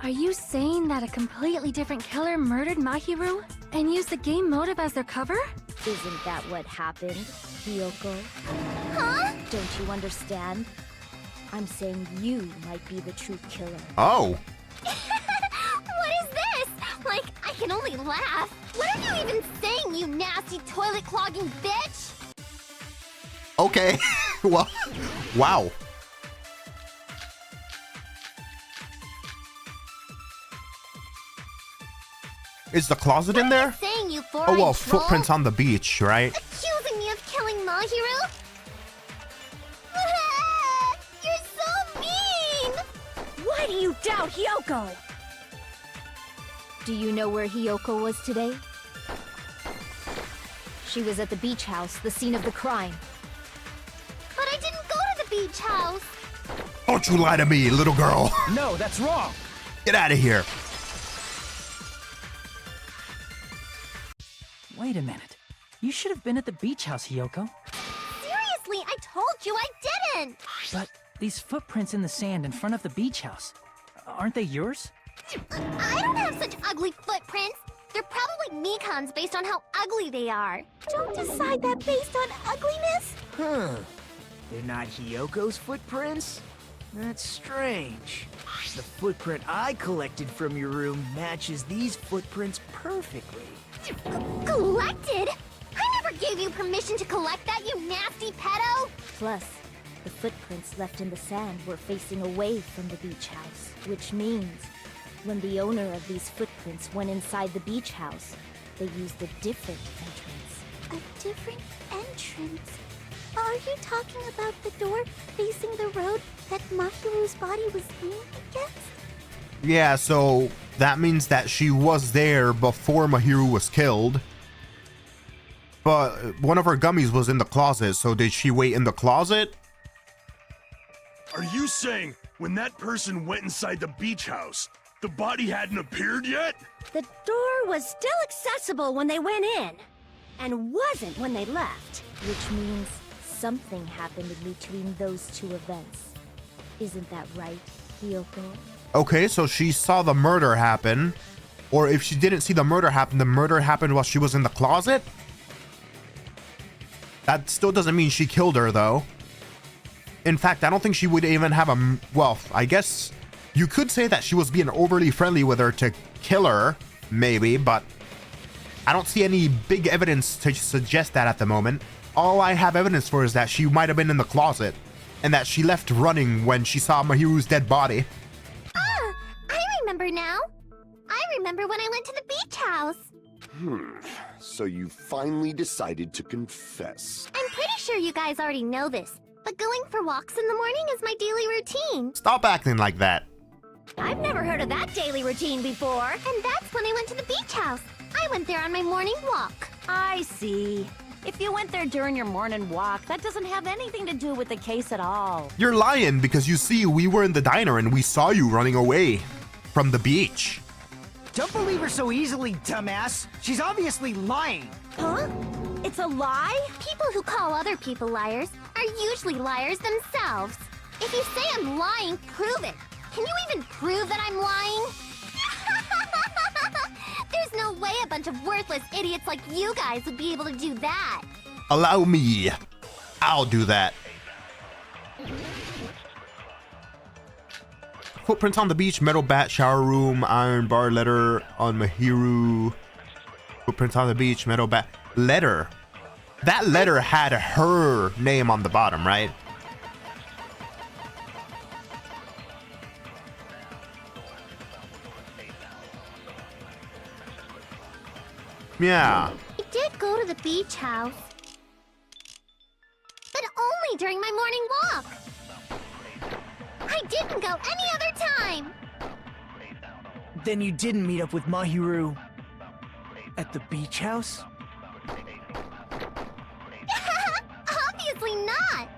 Are you saying that a completely different killer murdered Mahiru and used the game motive as their cover? Isn't that what happened, Hiyoko? Huh? Don't you understand? I'm saying you might be the true killer. Oh. What is this? Like, I can only laugh. What are you even saying, you nasty toilet-clogging bitch? Okay. Well, wow. Is the closet in there? Saying you Oh, well, footprints on the beach, right? Accusing me of killing Mahiru? You're so mean! Why do you doubt Hiyoko? Do you know where Hiyoko was today? She was at the beach house, the scene of the crime. But I didn't go to the beach house! Don't you lie to me, little girl. No, that's wrong. Get out of here. Wait a minute. You should have been at the beach house, Hiyoko. Seriously, I told you I didn't! But these footprints in the sand in front of the beach house, aren't they yours? I don't have such ugly footprints! They're probably Mikan's based on how ugly they are. Don't decide that based on ugliness! Huh. They're not Hiyoko's footprints? That's strange. The footprint I collected from your room matches these footprints perfectly. Collected? I never gave you permission to collect that, you nasty pedo! Plus, the footprints left in the sand were facing away from the beach house, which means when the owner of these footprints went inside the beach house, they used a different entrance. A different entrance? Are you talking about the door facing the road that Mahiru's body was leaning against? Yeah, so that means that she was there before Mahiru was killed. But one of her gummies was in the closet, so did she wait in the closet? Are you saying when that person went inside the beach house, the body hadn't appeared yet? The door was still accessible when they went in, and wasn't when they left. Which means something happened in between those two events. Isn't that right, Hiyoko? Okay, so she saw the murder happen. Or if she didn't see the murder happened while she was in the closet? That still doesn't mean she killed her, though. In fact, I don't think she would even have a... Well, I guess you could say that she was being overly friendly with her to kill her, maybe, but I don't see any big evidence to suggest that at the moment. All I have evidence for is that she might have been in the closet, and that she left running when she saw Mahiru's dead body. Ah, I remember now. I remember when I went to the beach house. So you finally decided to confess. I'm pretty sure you guys already know this, but going for walks in the morning is my daily routine. Stop acting like that. I've never heard of that daily routine before. And that's when I went to the beach house. I went there on my morning walk. I see. If you went there during your morning walk, that doesn't have anything to do with the case at all. You're lying because you see, we were in the diner and we saw you running away from the beach. Don't believe her so easily, dumbass. She's obviously lying. Huh? It's a lie? People who call other people liars are usually liars themselves. If you say I'm lying, prove it. Can you even prove that I'm lying? There's no way a bunch of worthless idiots like you guys would be able to do that. Allow me. I'll do that. Footprints on the beach, metal bat, shower room, iron bar, letter on Mahiru. Footprints on the beach, metal bat. Letter. That letter had her name on the bottom, right? Yeah. I did go to the beach house, but only during my morning walk. I didn't go any other time. Then you didn't meet up with Mahiru at the beach house? Obviously not.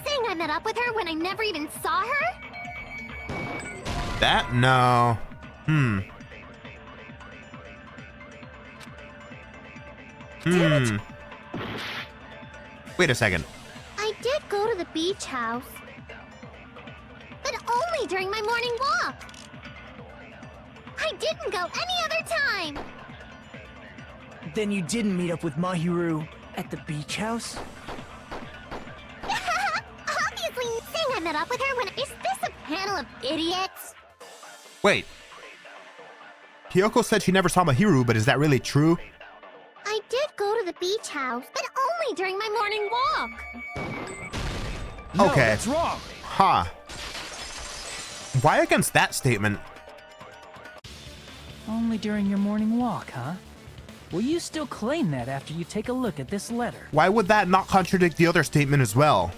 Saying I met up with her when I never even saw her? That? No. Wait a second. I did go to the beach house, but only during my morning walk. I didn't go any other time. Then you didn't meet up with Mahiru at the beach house? Obviously, saying I met up with her when... Is this a panel of idiots? Wait. Kyoko said she never saw Mahiru, but is that really true? I did go to the beach house, but only during my morning walk. No, Okay. that's wrong. Huh. Why against that statement? Only during your morning walk, huh? Will you still claim that after you take a look at this letter? Why would that not contradict the other statement as well?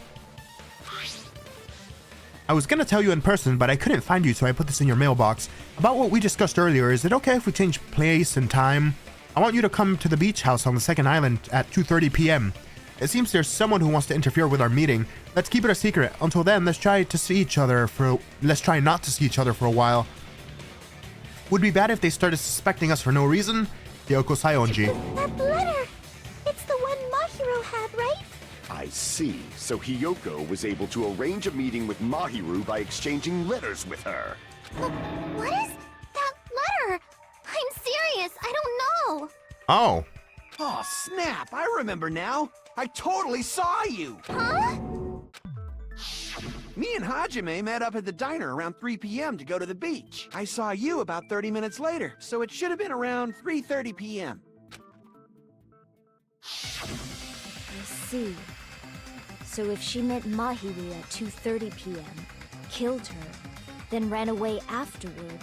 I was gonna tell you in person, but I couldn't find you, so I put this in your mailbox. About what we discussed earlier, is it okay if we change place and time? I want you to come to the beach house on the second island at 2:30 p.m. It seems there's someone who wants to interfere with our meeting. Let's keep it a secret. Until then, let's try not to see each other for a while. Would be bad if they started suspecting us for no reason. Kyoko Sayonji. That letter! It's the one Mahiru had, right? I see. So Hiyoko was able to arrange a meeting with Mahiru by exchanging letters with her. What is that letter? I'm serious, I don't know. Oh. Oh, snap! I remember now. I totally saw you. Huh? Me and Hajime met up at the diner around 3 p.m. to go to the beach. I saw you about 30 minutes later, so it should have been around 3:30 p.m. I see. So if she met Mahiru at 2:30 p.m., killed her, then ran away afterward,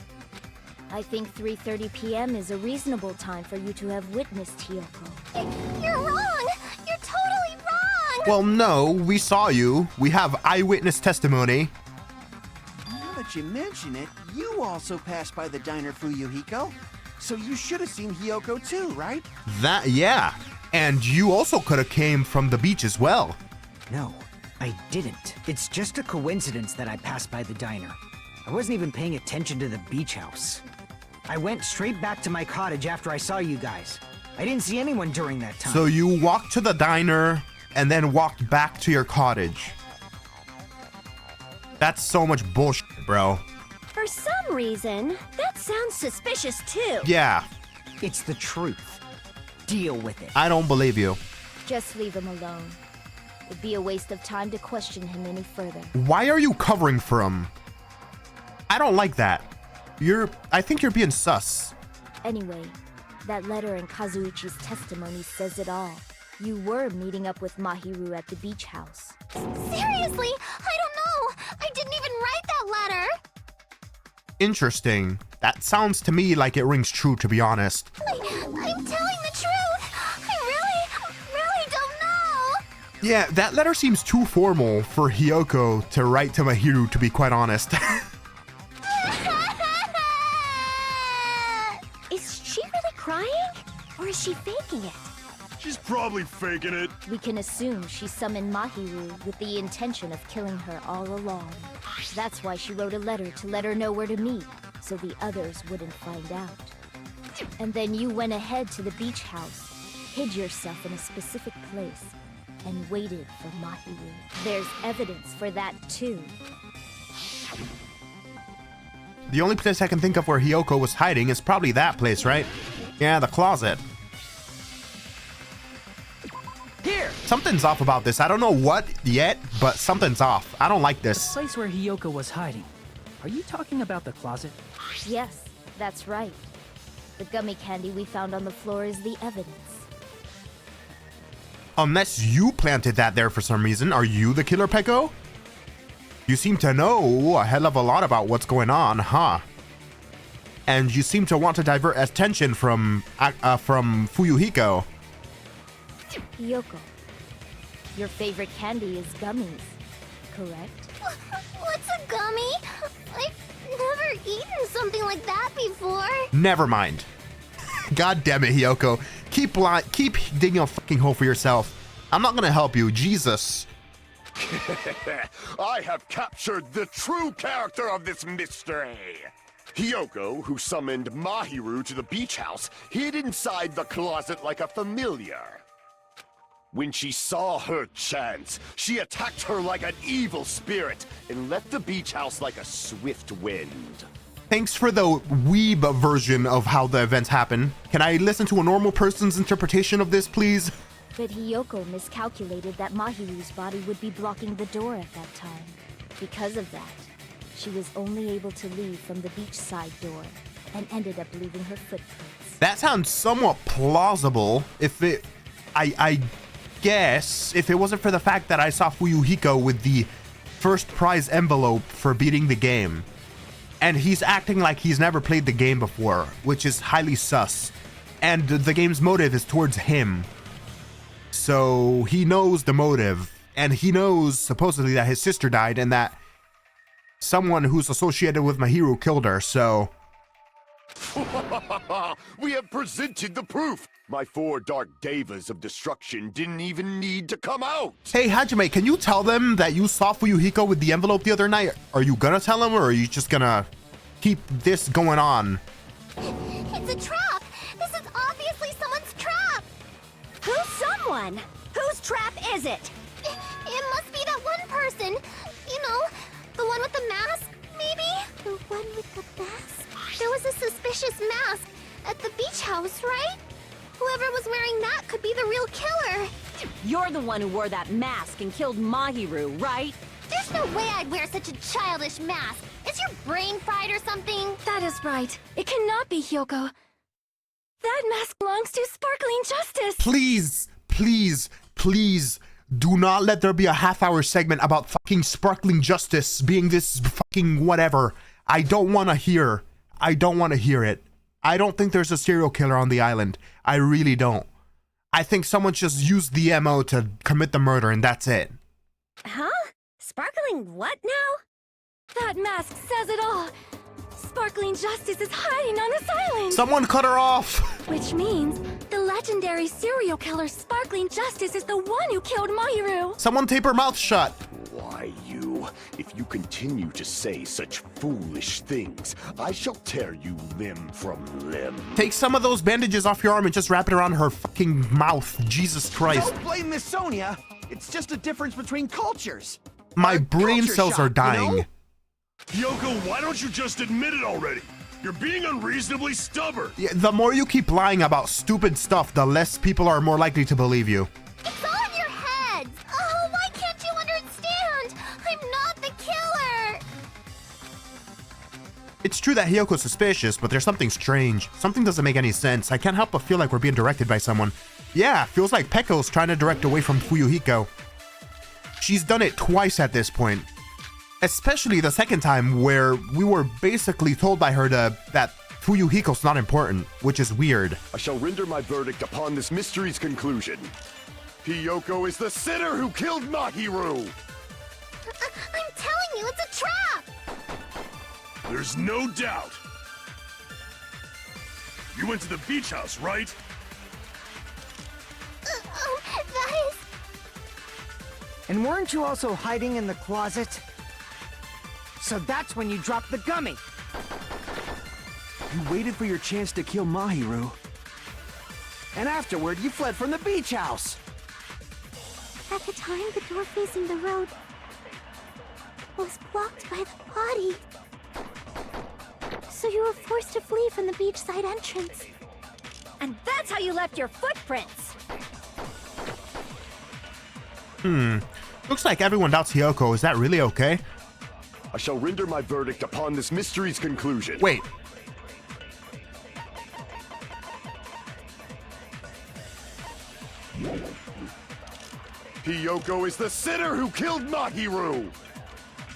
I think 3:30 p.m. is a reasonable time for you to have witnessed Hiyoko. You're wrong! You're totally wrong! Well, no, we saw you. We have eyewitness testimony. Now that you mention it, you also passed by the diner, Fuyuhiko. So you should have seen Hiyoko too, right? That, yeah. And you also could have came from the beach as well. No, I didn't. It's just a coincidence that I passed by the diner. I wasn't even paying attention to the beach house. I went straight back to my cottage after I saw you guys. I didn't see anyone during that time. So you walked to the diner and then walked back to your cottage. That's so much bullshit, bro. For some reason, that sounds suspicious too. Yeah, It's the truth. Deal with it. I don't believe you. Just leave him alone. It'd be a waste of time to question him any further. Why are you covering for him? I don't like that. I think you're being sus. Anyway, that letter in Kazuichi's testimony says it all. You were meeting up with Mahiru at the beach house. Seriously? I don't know! I didn't even write that letter! Interesting. That sounds to me like it rings true, to be honest. I'm telling the truth. I really don't know. Yeah, that letter seems too formal for Hiyoko to write to Mahiru, to be quite honest. Is she really crying? Or is she faking it? She's probably faking it. We can assume she summoned Mahiru with the intention of killing her all along. That's why she wrote a letter to let her know where to meet, so the others wouldn't find out. And then you went ahead to the beach house, hid yourself in a specific place, and waited for Mahiru. There's evidence for that too. The only place I can think of where Hiyoko was hiding is probably that place, right? Yeah, the closet. Here! Something's off about this. I don't know what yet, but something's off. I don't like The this. place where Hiyoko was hiding. Are you talking about the closet? Yes, that's right. The gummy candy we found on the floor is the evidence. Unless you planted that there for some reason. Are you the killer, Peko? You seem to know a hell of a lot about what's going on, huh? And you seem to want to divert attention from Fuyuhiko. Hiyoko, your favorite candy is gummies, correct? What's a gummy? I've never eaten something like that before. Never mind. God damn it, Hiyoko. Keep digging a fucking hole for yourself. I'm not gonna help you, Jesus. I have captured the true character of this mystery. Hiyoko, who summoned Mahiru to the beach house, hid inside the closet like a familiar. When she saw her chance, she attacked her like an evil spirit and left the beach house like a swift wind. Thanks for the weeb version of how the events happen. Can I listen to a normal person's interpretation of this, please? But Hiyoko miscalculated that Mahiru's body would be blocking the door at that time. Because of that, she was only able to leave from the beachside door and ended up leaving her footprints. That sounds somewhat plausible. I guess if it wasn't for the fact that I saw Fuyuhiko with the first prize envelope for beating the game. And he's acting like he's never played the game before, which is highly sus. And the game's motive is towards him. So he knows the motive. And he knows, supposedly, that his sister died and that someone who's associated with Mahiru killed her, so... We have presented the proof! My 4 dark devas of destruction didn't even need to come out! Hey, Hajime, can you tell them that you saw Fuyuhiko with the envelope the other night? Are you gonna tell them, or are you just gonna keep this going on? It's a trap! This is obviously someone's trap! Who's someone? Whose trap is it? It must be that one person. You know, the one with the mask, maybe? The one with the mask? There was a suspicious mask at the beach house, right? Whoever was wearing that could be the real killer. You're the one who wore that mask and killed Mahiru, right? There's no way I'd wear such a childish mask. Is your brain fried or something? That is right. It cannot be Hiyoko. That mask belongs to Sparkling Justice. Please, please, please, do not let there be a half-hour segment about fucking Sparkling Justice being this fucking whatever. I don't want to hear. I don't want to hear it. I don't think there's a serial killer on the island. I really don't. I think someone just used the MO to commit the murder and that's it. Huh? Sparkling what now? That mask says it all. Sparkling Justice is hiding on this island. Someone cut her off. Which means the legendary serial killer Sparkling Justice is the one who killed Mahiru. Someone tape her mouth shut. Why, you? If you continue to say such foolish things, I shall tear you limb from limb. Take some of those bandages off your arm and just wrap it around her fucking mouth. Jesus Christ. Don't blame Miss Sonia. It's just a difference between cultures. My A brain culture cells shock, are you dying. know? Yoko, why don't you just admit it already? You're being unreasonably stubborn. Yeah, the more you keep lying about stupid stuff, the less people are more likely to believe you. It's all in your heads. Oh, why can't you understand? I'm not the killer. It's true that Hiyoko's suspicious, but there's something strange. Something doesn't make any sense. I can't help but feel like we're being directed by someone. Yeah, feels like Peko's trying to direct away from Fuyuhiko. She's done it twice at this point. Especially the second time where we were basically told by her that Fuyuhiko's not important, which is weird. I shall render my verdict upon this mystery's conclusion. Hiyoko is the sinner who killed Mahiru! I'm telling you, it's a trap! There's no doubt. You went to the beach house, right? Oh, that is... And weren't you also hiding in the closet? So that's when you dropped the gummy. You waited for your chance to kill Mahiru. And afterward, you fled from the beach house. At the time, the door facing the road was blocked by the body. So you were forced to flee from the beachside entrance. And that's how you left your footprints! Looks like everyone doubts Hiyoko. Is that really okay? I shall render my verdict upon this mystery's conclusion. Wait. Hiyoko is the sinner who killed Mahiru!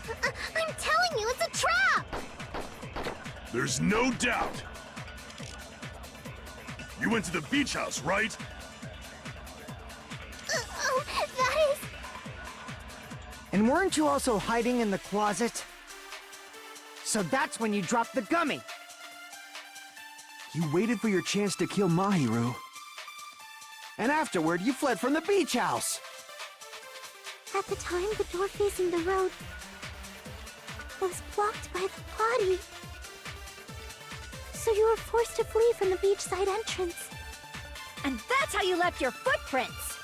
I'm telling you, it's a trap! There's no doubt. You went to the beach house, right? Oh, that is... And weren't you also hiding in the closet? So that's when you dropped the gummy. You waited for your chance to kill Mahiru. And afterward, you fled from the beach house. At the time, the door facing the road was blocked by the body. So you were forced to flee from the beachside entrance. And that's how you left your footprints!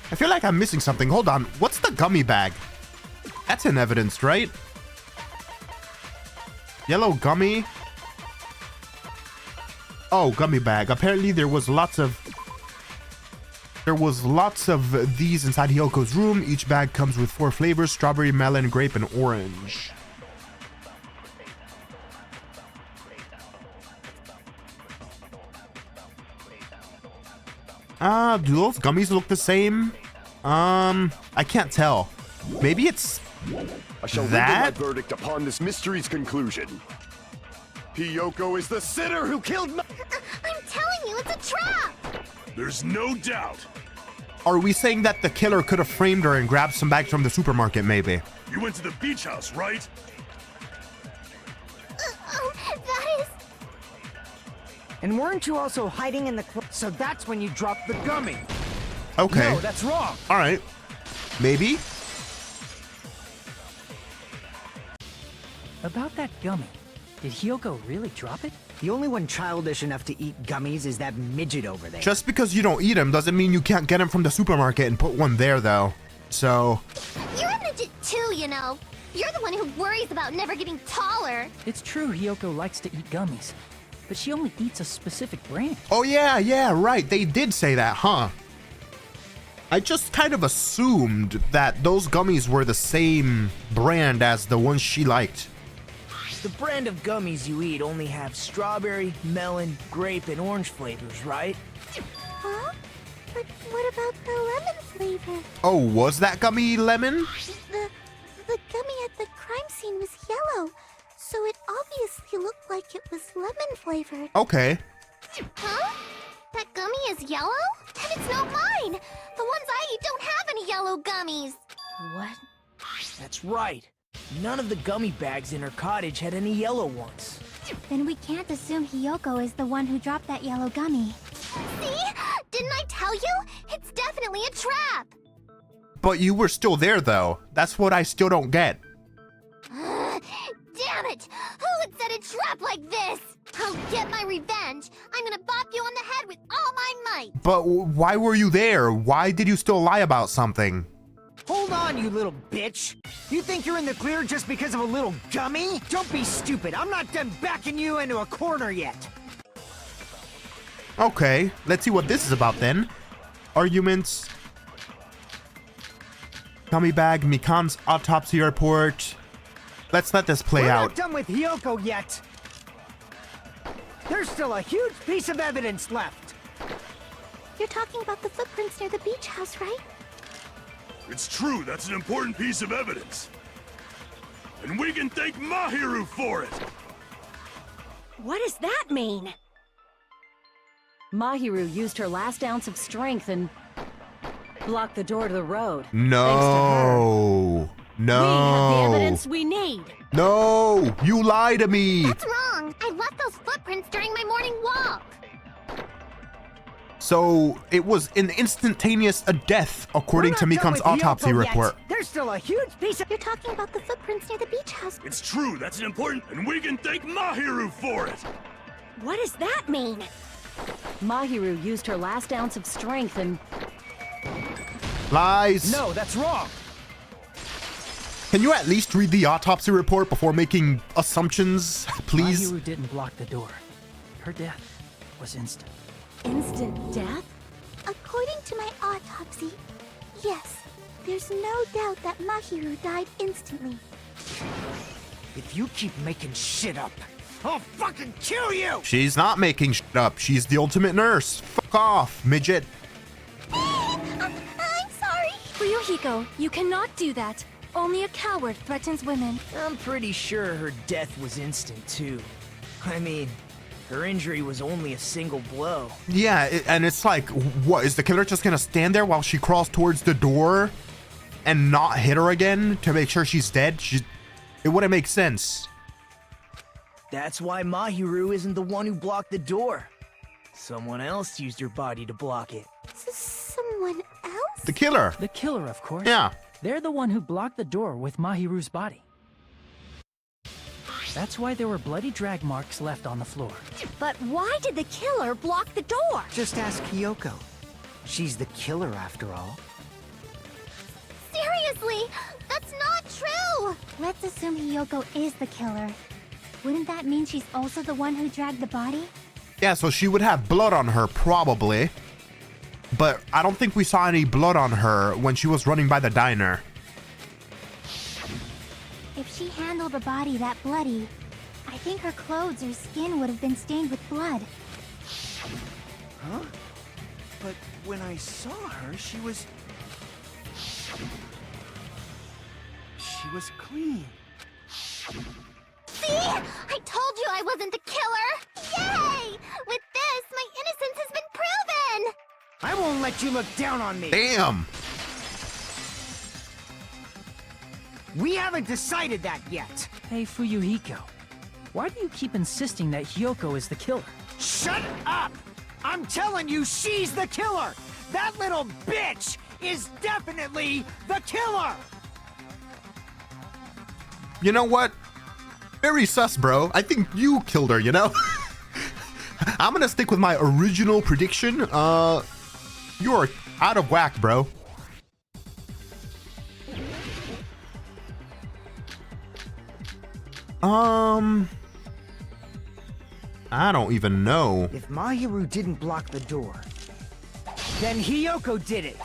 I feel like I'm missing something. Hold on. What's the gummy bag? That's in evidence, right? Yellow gummy. Oh, gummy bag. Apparently there was lots of these inside Hiyoko's room. Each bag comes with 4 flavors: strawberry, melon, grape, and orange. Do those gummies look the same? I can't tell. Maybe it's I shall render my verdict upon this mystery's conclusion. Hiyoko is the sinner who killed I'm telling you, it's a trap! There's no doubt. Are we saying that the killer could have framed her and grabbed some bags from the supermarket, maybe? You went to the beach house, right? Oh, that is... And weren't you also hiding in the closet? So that's when you dropped the gummy. Okay. No, that's wrong. All right. Maybe. About that gummy, did Hiyoko really drop it? The only one childish enough to eat gummies is that midget over there. Just because you don't eat them doesn't mean you can't get them from the supermarket and put one there, though. So... You're a midget too, you know. You're the one who worries about never getting taller. It's true Hiyoko likes to eat gummies, but she only eats a specific brand. Oh, yeah, right. They did say that, huh? I just kind of assumed that those gummies were the same brand as the ones she liked. The brand of gummies you eat only have strawberry, melon, grape, and orange flavors, right? Huh? But what about the lemon flavor? Oh, was that gummy lemon? The gummy at the crime scene was yellow, so it obviously looked like it was lemon flavored. Okay. Huh? That gummy is yellow? And it's not mine! The ones I eat don't have any yellow gummies! What? That's right. None of the gummy bags in her cottage had any yellow ones. Then we can't assume Hiyoko is the one who dropped that yellow gummy. See? Didn't I tell you? It's definitely a trap! But you were still there, though. That's what I still don't get. Damn it! Who would set a trap like this? I'll get my revenge. I'm gonna bop you on the head with all my might. But why were you there? Why did you still lie about something? Hold on, you little bitch! You think you're in the clear just because of a little gummy? Don't be stupid. I'm not done backing you into a corner yet. Okay, let's see what this is about then. Arguments. Gummy bag, Mikan's autopsy report. Let's let this play We're out. not done with Hiyoko yet. There's still a huge piece of evidence left. You're talking about the footprints near the beach house, right? It's true, that's an important piece of evidence. And we can thank Mahiru for it! What does that mean? Mahiru used her last ounce of strength and blocked the door to the road. No. No. We have the evidence we need. No, you lie to me. That's wrong. I left those footprints during my morning walk. So it was an instantaneous death, according to Mikan's autopsy report. There's still a huge piece of... You're talking about the footprints near the beach house. It's true, that's an important... And we can thank Mahiru for it! What does that mean? Mahiru used her last ounce of strength and... Lies. No, that's wrong. Can you at least read the autopsy report before making assumptions, please? Mahiru didn't block the door. Her death was instant. Instant death? According to my autopsy, yes, there's no doubt that Mahiru died instantly. If you keep making shit up, I'll fucking kill you! She's not making shit up. She's the ultimate nurse. Fuck off, midget. I'm sorry. Fuyuhiko, you cannot do that. Only a coward threatens women. I'm pretty sure her death was instant, too. I mean, her injury was only a single blow. Yeah, and it's like, what, is the killer just gonna stand there while she crawls towards the door and not hit her again to make sure she's dead? It wouldn't make sense. That's why Mahiru isn't the one who blocked the door. Someone else used her body to block it. Someone else? The killer. The killer, of course. Yeah. They're the one who blocked the door with Mahiru's body. That's why there were bloody drag marks left on the floor. But why did the killer block the door? Just ask Hiyoko. She's the killer after all. Seriously, that's not true! Let's assume Hiyoko is the killer. Wouldn't that mean she's also the one who dragged the body? Yeah, so she would have blood on her, probably. But I don't think we saw any blood on her when she was running by the diner. If she handled a body that bloody, I think her clothes or skin would have been stained with blood. Huh? But when I saw her, she was clean. See? I told you I wasn't the killer! Yay! With this, my innocence has been proven! I won't let you look down on me! Damn! We haven't decided that yet! Hey, Fuyuhiko. Why do you keep insisting that Hiyoko is the killer? Shut up! I'm telling you, she's the killer! That little bitch is definitely the killer! You know what? Very sus, bro. I think you killed her, you know? I'm gonna stick with my original prediction. You're out of whack, bro. I don't even know. If Mahiru didn't block the door, then Hiyoko did it.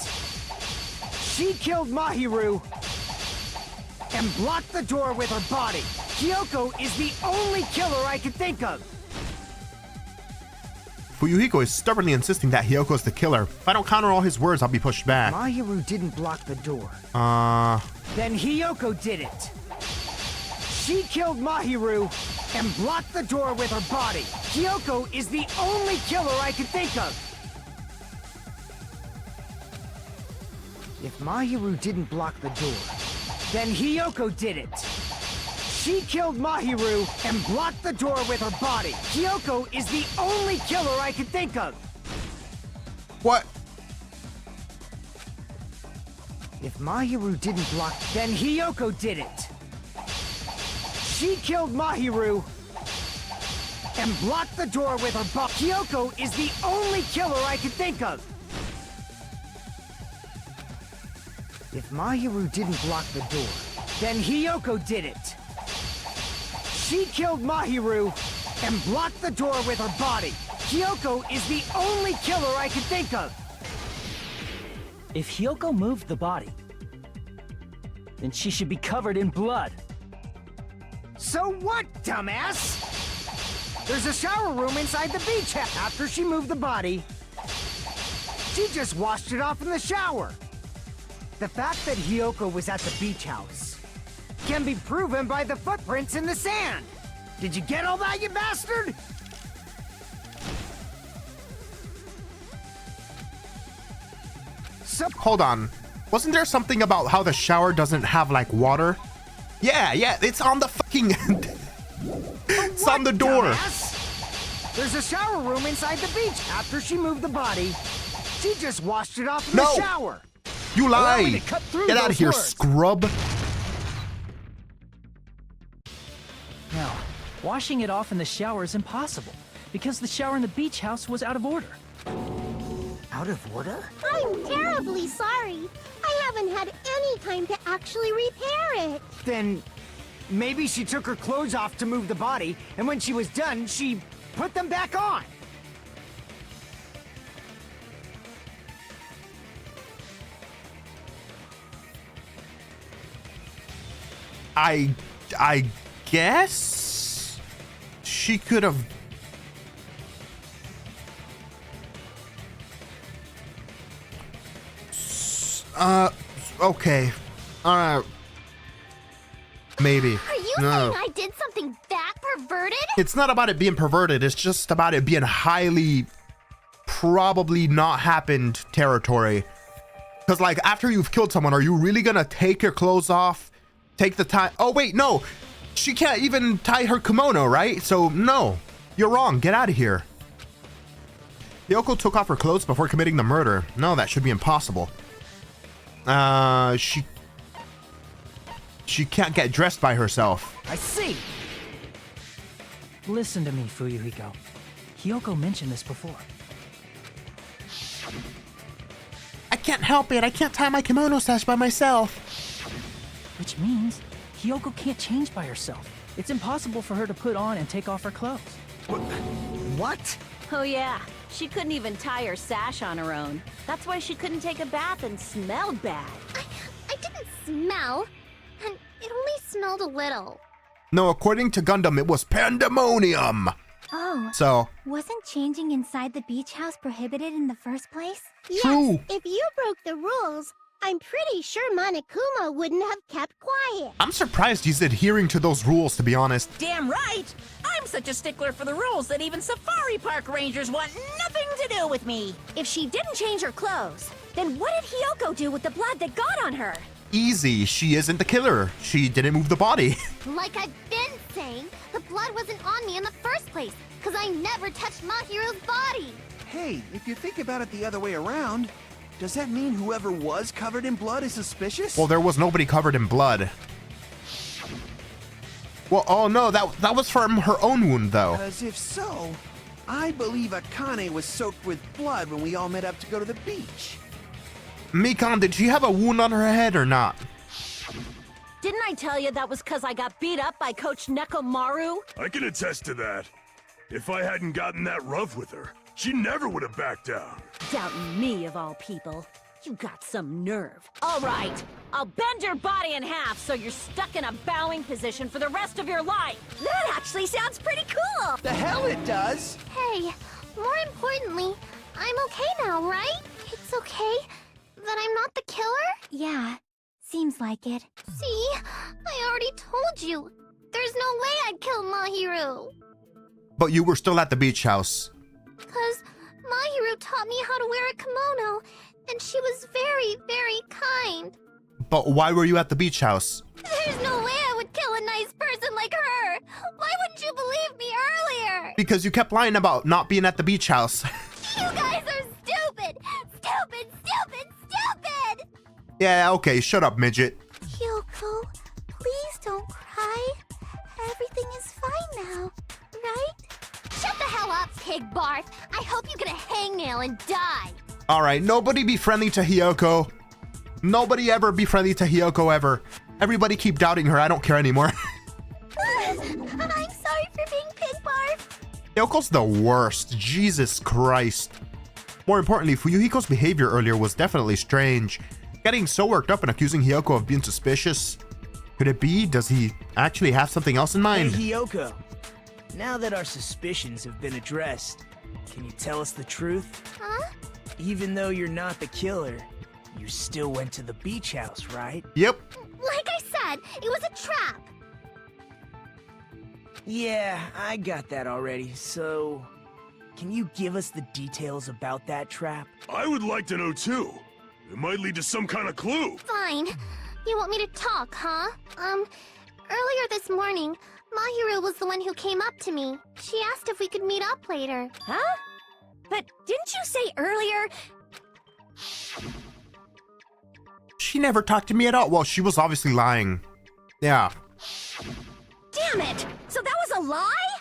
She killed Mahiru and blocked the door with her body. Hiyoko is the only killer I can think of. Fuyuhiko is stubbornly insisting that Hiyoko is the killer. If I don't counter all his words, I'll be pushed back. Mahiru didn't block the door. Then Hiyoko did it. She killed Mahiru and blocked the door with her body. Hiyoko is the only killer I can think of. If Mahiru didn't block the door, then Hiyoko did it. She killed Mahiru and blocked the door with her body. Hiyoko is the only killer I can think of. What? If Mahiru didn't block, then Hiyoko did it. She killed Mahiru and blocked the door with her body. Hiyoko is the only killer I can think of. If Mahiru didn't block the door, then Hiyoko did it. She killed Mahiru and blocked the door with her body. Hiyoko is the only killer I can think of. If Hiyoko moved the body, then she should be covered in blood. So what, dumbass? There's a shower room inside the beach house. After she moved the body, she just washed it off in the shower. The fact that Hiyoko was at the beach house can be proven by the footprints in the sand. Did you get all that, you bastard? Hold on. Wasn't there something about how the shower doesn't have, like, water? Yeah, it's on the fucking... it's on the door. Dumbass? There's a shower room inside the beach. After she moved the body, she just washed it off in the shower. You Allow me lie. to cut through Get out of those here, words. scrub. Now, washing it off in the shower is impossible, because the shower in the beach house was out of order. Out of order? I'm terribly sorry. I haven't had any time to actually repair it. Then maybe she took her clothes off to move the body, and when she was done, she put them back on. I guess she could have. Okay. Maybe. Are you saying I did something that perverted? It's not about it being perverted. It's just about it being highly probably not happened territory. Because, like, after you've killed someone, are you really gonna take your clothes off? Take the time? Oh, wait, no. She can't even tie her kimono, right? So, no. You're wrong. Get out of here. Yoko took off her clothes before committing the murder. No, that should be impossible. She can't get dressed by herself. I see. Listen to me, Fuyuhiko. Hiyoko mentioned this before. I can't help it. I can't tie my kimono sash by myself. Which means Hiyoko can't change by herself. It's impossible for her to put on and take off her clothes. What? Oh yeah, she couldn't even tie her sash on her own. That's why she couldn't take a bath and smelled bad. I didn't smell, and it only smelled a little. No, according to Gundam, it was pandemonium. Oh. So. Wasn't changing inside the beach house prohibited in the first place? True. Yes, if you broke the rules, I'm pretty sure Monokuma wouldn't have kept quiet. I'm surprised he's adhering to those rules, to be honest. Damn right! I'm such a stickler for the rules that even safari park rangers want nothing to do with me. If she didn't change her clothes, then what did Hiyoko do with the blood that got on her? Easy. She isn't the killer. She didn't move the body. Like I've been saying, the blood wasn't on me in the first place, because I never touched Mahiru's body. Hey, if you think about it the other way around, does that mean whoever was covered in blood is suspicious? Well, there was nobody covered in blood. Well, oh no, that was from her own wound, though. Because if so, I believe Akane was soaked with blood when we all met up to go to the beach. Mikan, did she have a wound on her head or not? Didn't I tell you that was because I got beat up by Coach Nekomaru? I can attest to that. If I hadn't gotten that rough with her, she never would have backed down. Doubting me, of all people. You got some nerve. All right, I'll bend your body in half so you're stuck in a bowing position for the rest of your life. That actually sounds pretty cool. The hell it does! Hey, more importantly, I'm okay now, right? It's okay that I'm not the killer? Yeah, seems like it. See? I already told you. There's no way I'd kill Mahiru. But you were still at the beach house. Because Mahiru taught me how to wear a kimono, and she was very, very kind. But why were you at the beach house? There's no way I would kill a nice person like her. Why wouldn't you believe me earlier? Because you kept lying about not being at the beach house. You guys are stupid! Stupid, stupid, stupid! Yeah, okay, shut up, midget. Hyoko, please don't cry. Everything is fine now, right? Shut the hell up, pig barf. I hope you get a hangnail and die. Alright, nobody be friendly to Hiyoko. Nobody ever be friendly to Hiyoko ever. Everybody keep doubting her, I don't care anymore. I'm sorry for being pig barf. Hyoko's the worst, Jesus Christ. More importantly, Fuyuhiko's behavior earlier was definitely strange. Getting so worked up and accusing Hiyoko of being suspicious. Could it be? Does he actually have something else in mind? Hey, Hiyoko. Now that our suspicions have been addressed, can you tell us the truth? Huh? Even though you're not the killer, You still went to the beach house, right? Yep. Like I said, it was a trap. Yeah, I got that already, so... Can you give us the details about that trap? I would like to know too. It might lead to some kind of clue. Fine. You want me to talk, huh? Earlier this morning, Mahiru was the one who came up to me. She asked if we could meet up later. Huh? But didn't you say earlier? She never talked to me at all. Well, she was obviously lying. Yeah. Damn it! So that was a lie?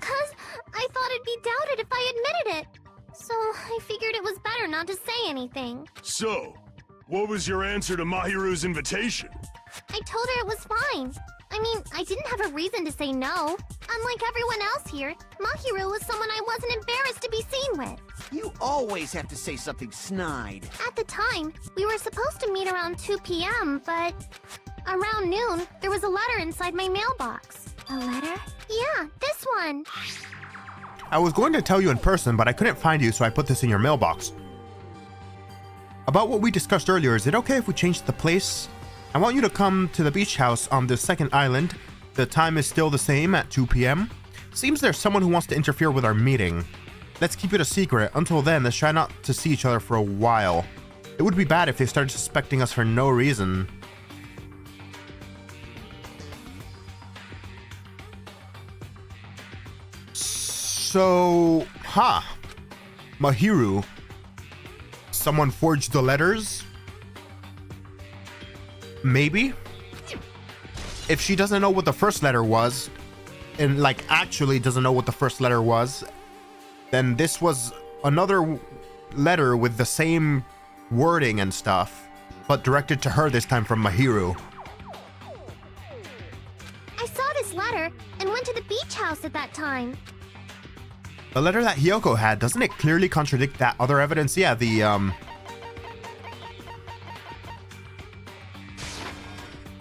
'Cause I thought it'd be doubted if I admitted it. So I figured it was better not to say anything. So, what was your answer to Mahiru's invitation? I told her it was fine. I mean, I didn't have a reason to say no. Unlike everyone else here, Mahiru was someone I wasn't embarrassed to be seen with. You always have to say something snide. At the time, we were supposed to meet around 2 p.m., but around noon, there was a letter inside my mailbox. A letter? Yeah, this one. I was going to tell you in person, but I couldn't find you, so I put this in your mailbox. About what we discussed earlier, is it okay if we change the place? I want you to come to the beach house on the second island. The time is still the same at 2 p.m. Seems there's someone who wants to interfere with our meeting. Let's keep it a secret. Until then, let's try not to see each other for a while. It would be bad if they started suspecting us for no reason. So, Mahiru. Someone forged the letters? Maybe? If she doesn't know what the first letter was, and like actually doesn't know what the first letter was, then this was another letter with the same wording and stuff, but directed to her this time from Mahiru. I saw this letter and went to the beach house at that time. The letter that Hiyoko had, doesn't it clearly contradict that other evidence? Yeah,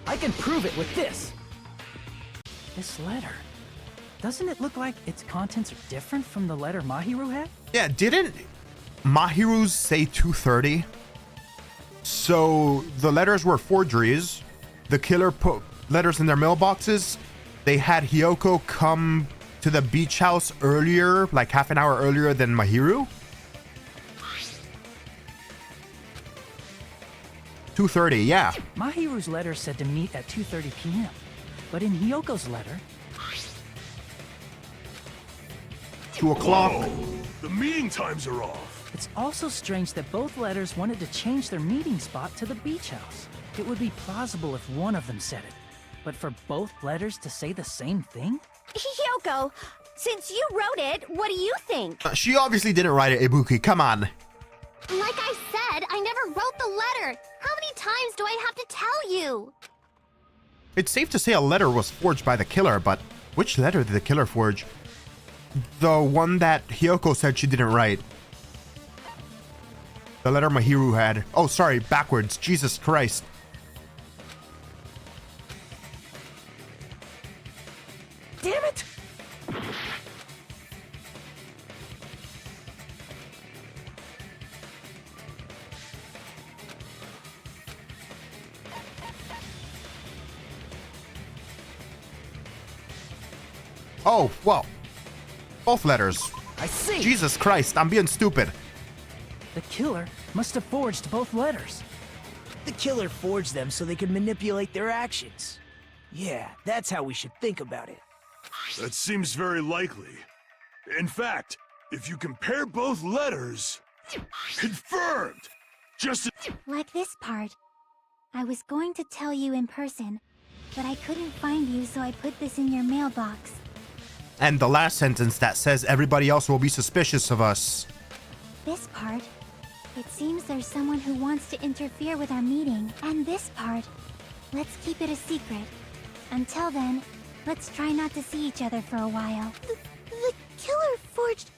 I can prove it with this. This letter. Doesn't it look like its contents are different from the letter Mahiru had? Yeah, didn't Mahiru's say 2:30? So the letters were forgeries. The killer put letters in their mailboxes. They had Hiyoko come to the beach house earlier, like half an hour earlier than Mahiru. 2:30, yeah. Mahiru's letter said to meet at 2:30 p.m. But in Hiyoko's letter... 2 o'clock. The meeting times are off. It's also strange that both letters wanted to change their meeting spot to the beach house. It would be plausible if one of them said it. But for both letters to say the same thing? Hiyoko, since you wrote it, what do you think? She obviously didn't write it, Ibuki. Come on. Like I said, I never wrote the letter. How many times do I have to tell you? It's safe to say a letter was forged by the killer, but which letter did the killer forge? The one that Hiyoko said she didn't write. The letter Mahiru had. Oh, sorry, backwards. Jesus Christ. Damn it! Oh, well. Both letters. I see. Jesus Christ, I'm being stupid. The killer must have forged both letters. The killer forged them so they could manipulate their actions. Yeah, that's how we should think about it. That seems very likely. In fact, if you compare both letters... Confirmed! Just... Like this part. I was going to tell you in person, but I couldn't find you, so I put this in your mailbox. And the last sentence that says everybody else will be suspicious of us. This part. It seems there's someone who wants to interfere with our meeting. And this part. Let's keep it a secret. Until then, let's try not to see each other for a while. The killer forged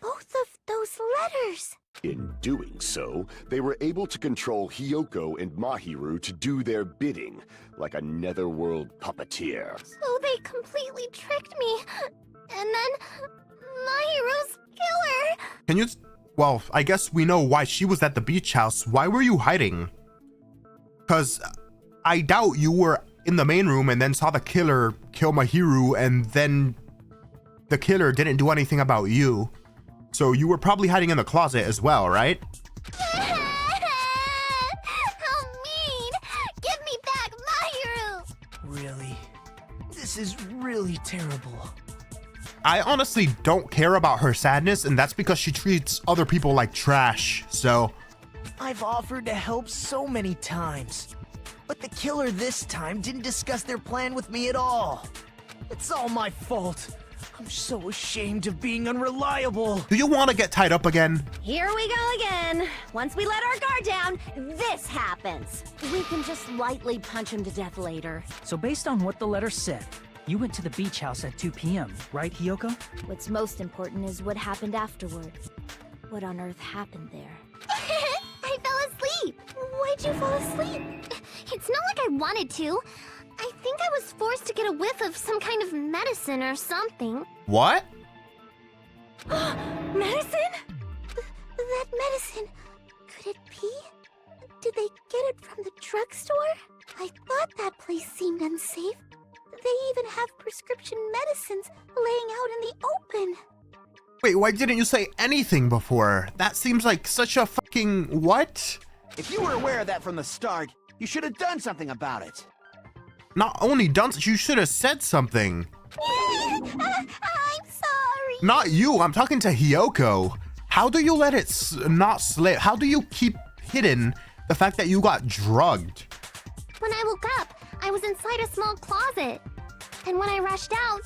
both of those letters. In doing so, they were able to control Hiyoko and Mahiru to do their bidding, like a netherworld puppeteer. So they completely tricked me. And then Mahiru's killer. Can you Well, I guess we know why she was at the beach house. Why were you hiding? Because I doubt you were in the main room and then saw the killer kill Mahiru, and then the killer didn't do anything about you. So you were probably hiding in the closet as well, right? How mean! Give me back Mahiru! Really? This is really terrible. I honestly don't care about her sadness, and that's because she treats other people like trash, so... I've offered to help so many times, but the killer this time didn't discuss their plan with me at all. It's all my fault. I'm so ashamed of being unreliable. Do you want to get tied up again? Here we go again. Once we let our guard down, this happens. We can just lightly punch him to death later. So based on what the letter said, you went to the beach house at 2 p.m., right, Hiyoko? What's most important is what happened afterward. What on earth happened there? I fell asleep. Why'd you fall asleep? It's not like I wanted to. I think I was forced to get a whiff of some kind of medicine or something. What? Medicine? That medicine. Could it be? Did they get it from the drugstore? I thought that place seemed unsafe. They even have prescription medicines laying out in the open. Wait, why didn't you say anything before? That seems like such a fucking... what? If you were aware of that from the start, you should have done something about it. Not only done, you should have said something. I'm sorry. Not you, I'm talking to Hiyoko. How do you let it not slip? How do you keep hidden the fact that you got drugged? When I woke up, I was inside a small closet. And when I rushed out,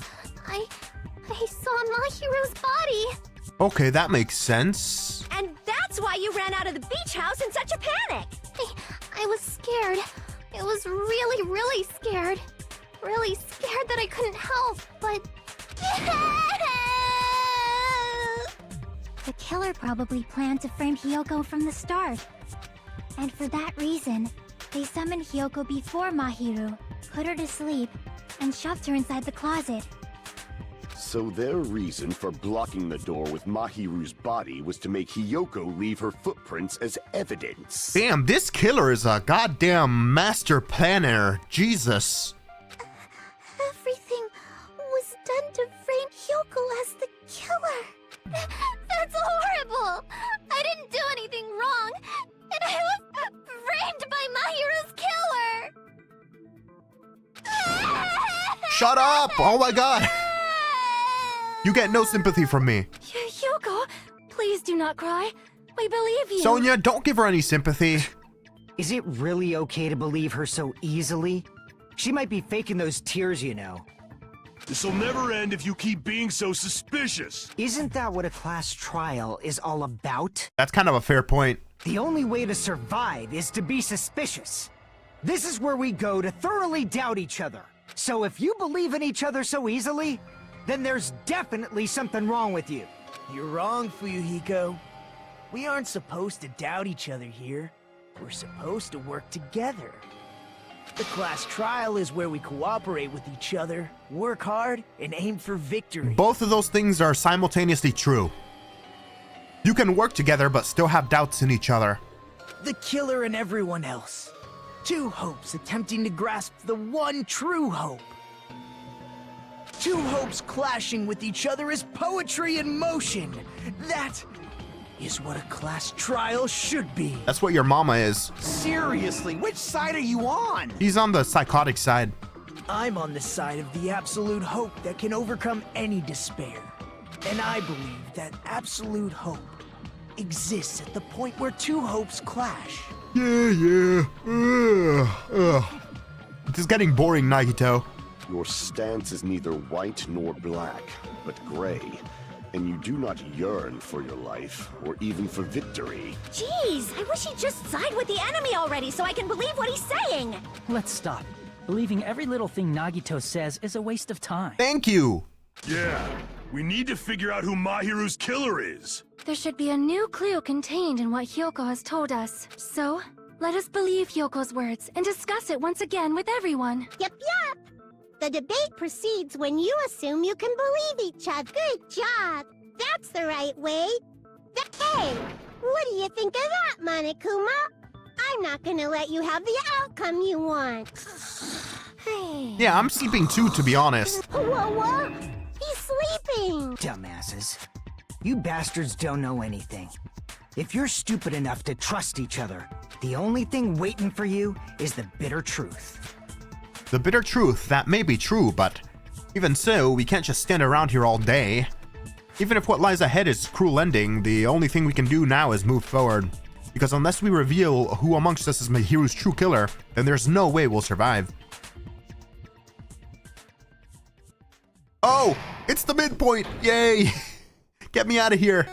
I saw Mahiru's body. Okay, that makes sense. And that's why you ran out of the beach house in such a panic. I was scared. It was really, really scared. Really scared that I couldn't help, but... The killer probably planned to frame Hiyoko from the start. And for that reason, they summoned Hiyoko before Mahiru, put her to sleep, and shoved her inside the closet. So their reason for blocking the door with Mahiru's body was to make Hiyoko leave her footprints as evidence. Damn, this killer is a goddamn master planner. Jesus. Everything was done to frame Hiyoko as the killer. That's horrible. I didn't do anything wrong, and I was framed by Mahiru's killer. Shut up! Oh my god! You get no sympathy from me. Hiyoko, please do not cry. We believe you. Sonia, don't give her any sympathy. Is it really okay to believe her so easily? She might be faking those tears, you know. This'll never end if you keep being so suspicious. Isn't that what a class trial is all about? That's kind of a fair point. The only way to survive is to be suspicious. This is where we go to thoroughly doubt each other. So if you believe in each other so easily, then there's definitely something wrong with you. You're wrong, Fuyuhiko. We aren't supposed to doubt each other here. We're supposed to work together. The class trial is where we cooperate with each other, work hard, and aim for victory. Both of those things are simultaneously true. You can work together but still have doubts in each other. The killer and everyone else. Two hopes attempting to grasp the one true hope. Two hopes clashing with each other is poetry in motion. That is what a class trial should be. That's what your mama is. Seriously, which side are you on? He's on the psychotic side. I'm on the side of the absolute hope that can overcome any despair. And I believe that absolute hope exists at the point where two hopes clash. Yeah. This is getting boring, Nagito. Your stance is neither white nor black, but gray. And you do not yearn for your life, or even for victory. Jeez, I wish he'd just side with the enemy already so I can believe what he's saying. Let's stop. Believing every little thing Nagito says is a waste of time. Thank you. Yeah, we need to figure out who Mahiru's killer is. There should be a new clue contained in what Hiyoko has told us. So, let us believe Hyoko's words and discuss it once again with everyone. Yep. The debate proceeds when you assume you can believe each other. Good job. That's the right way. Hey, what do you think of that, Monokuma? I'm not gonna let you have the outcome you want. Yeah, I'm sleeping too, to be honest. Whoa, he's sleeping! Dumbasses. You bastards don't know anything. If you're stupid enough to trust each other, the only thing waiting for you is the bitter truth. The bitter truth, that may be true, but even so, we can't just stand around here all day. Even if what lies ahead is cruel ending, the only thing we can do now is move forward. Because unless we reveal who amongst us is Mahiru's true killer, then there's no way we'll survive. Oh, it's the midpoint! Yay! Get me out of here!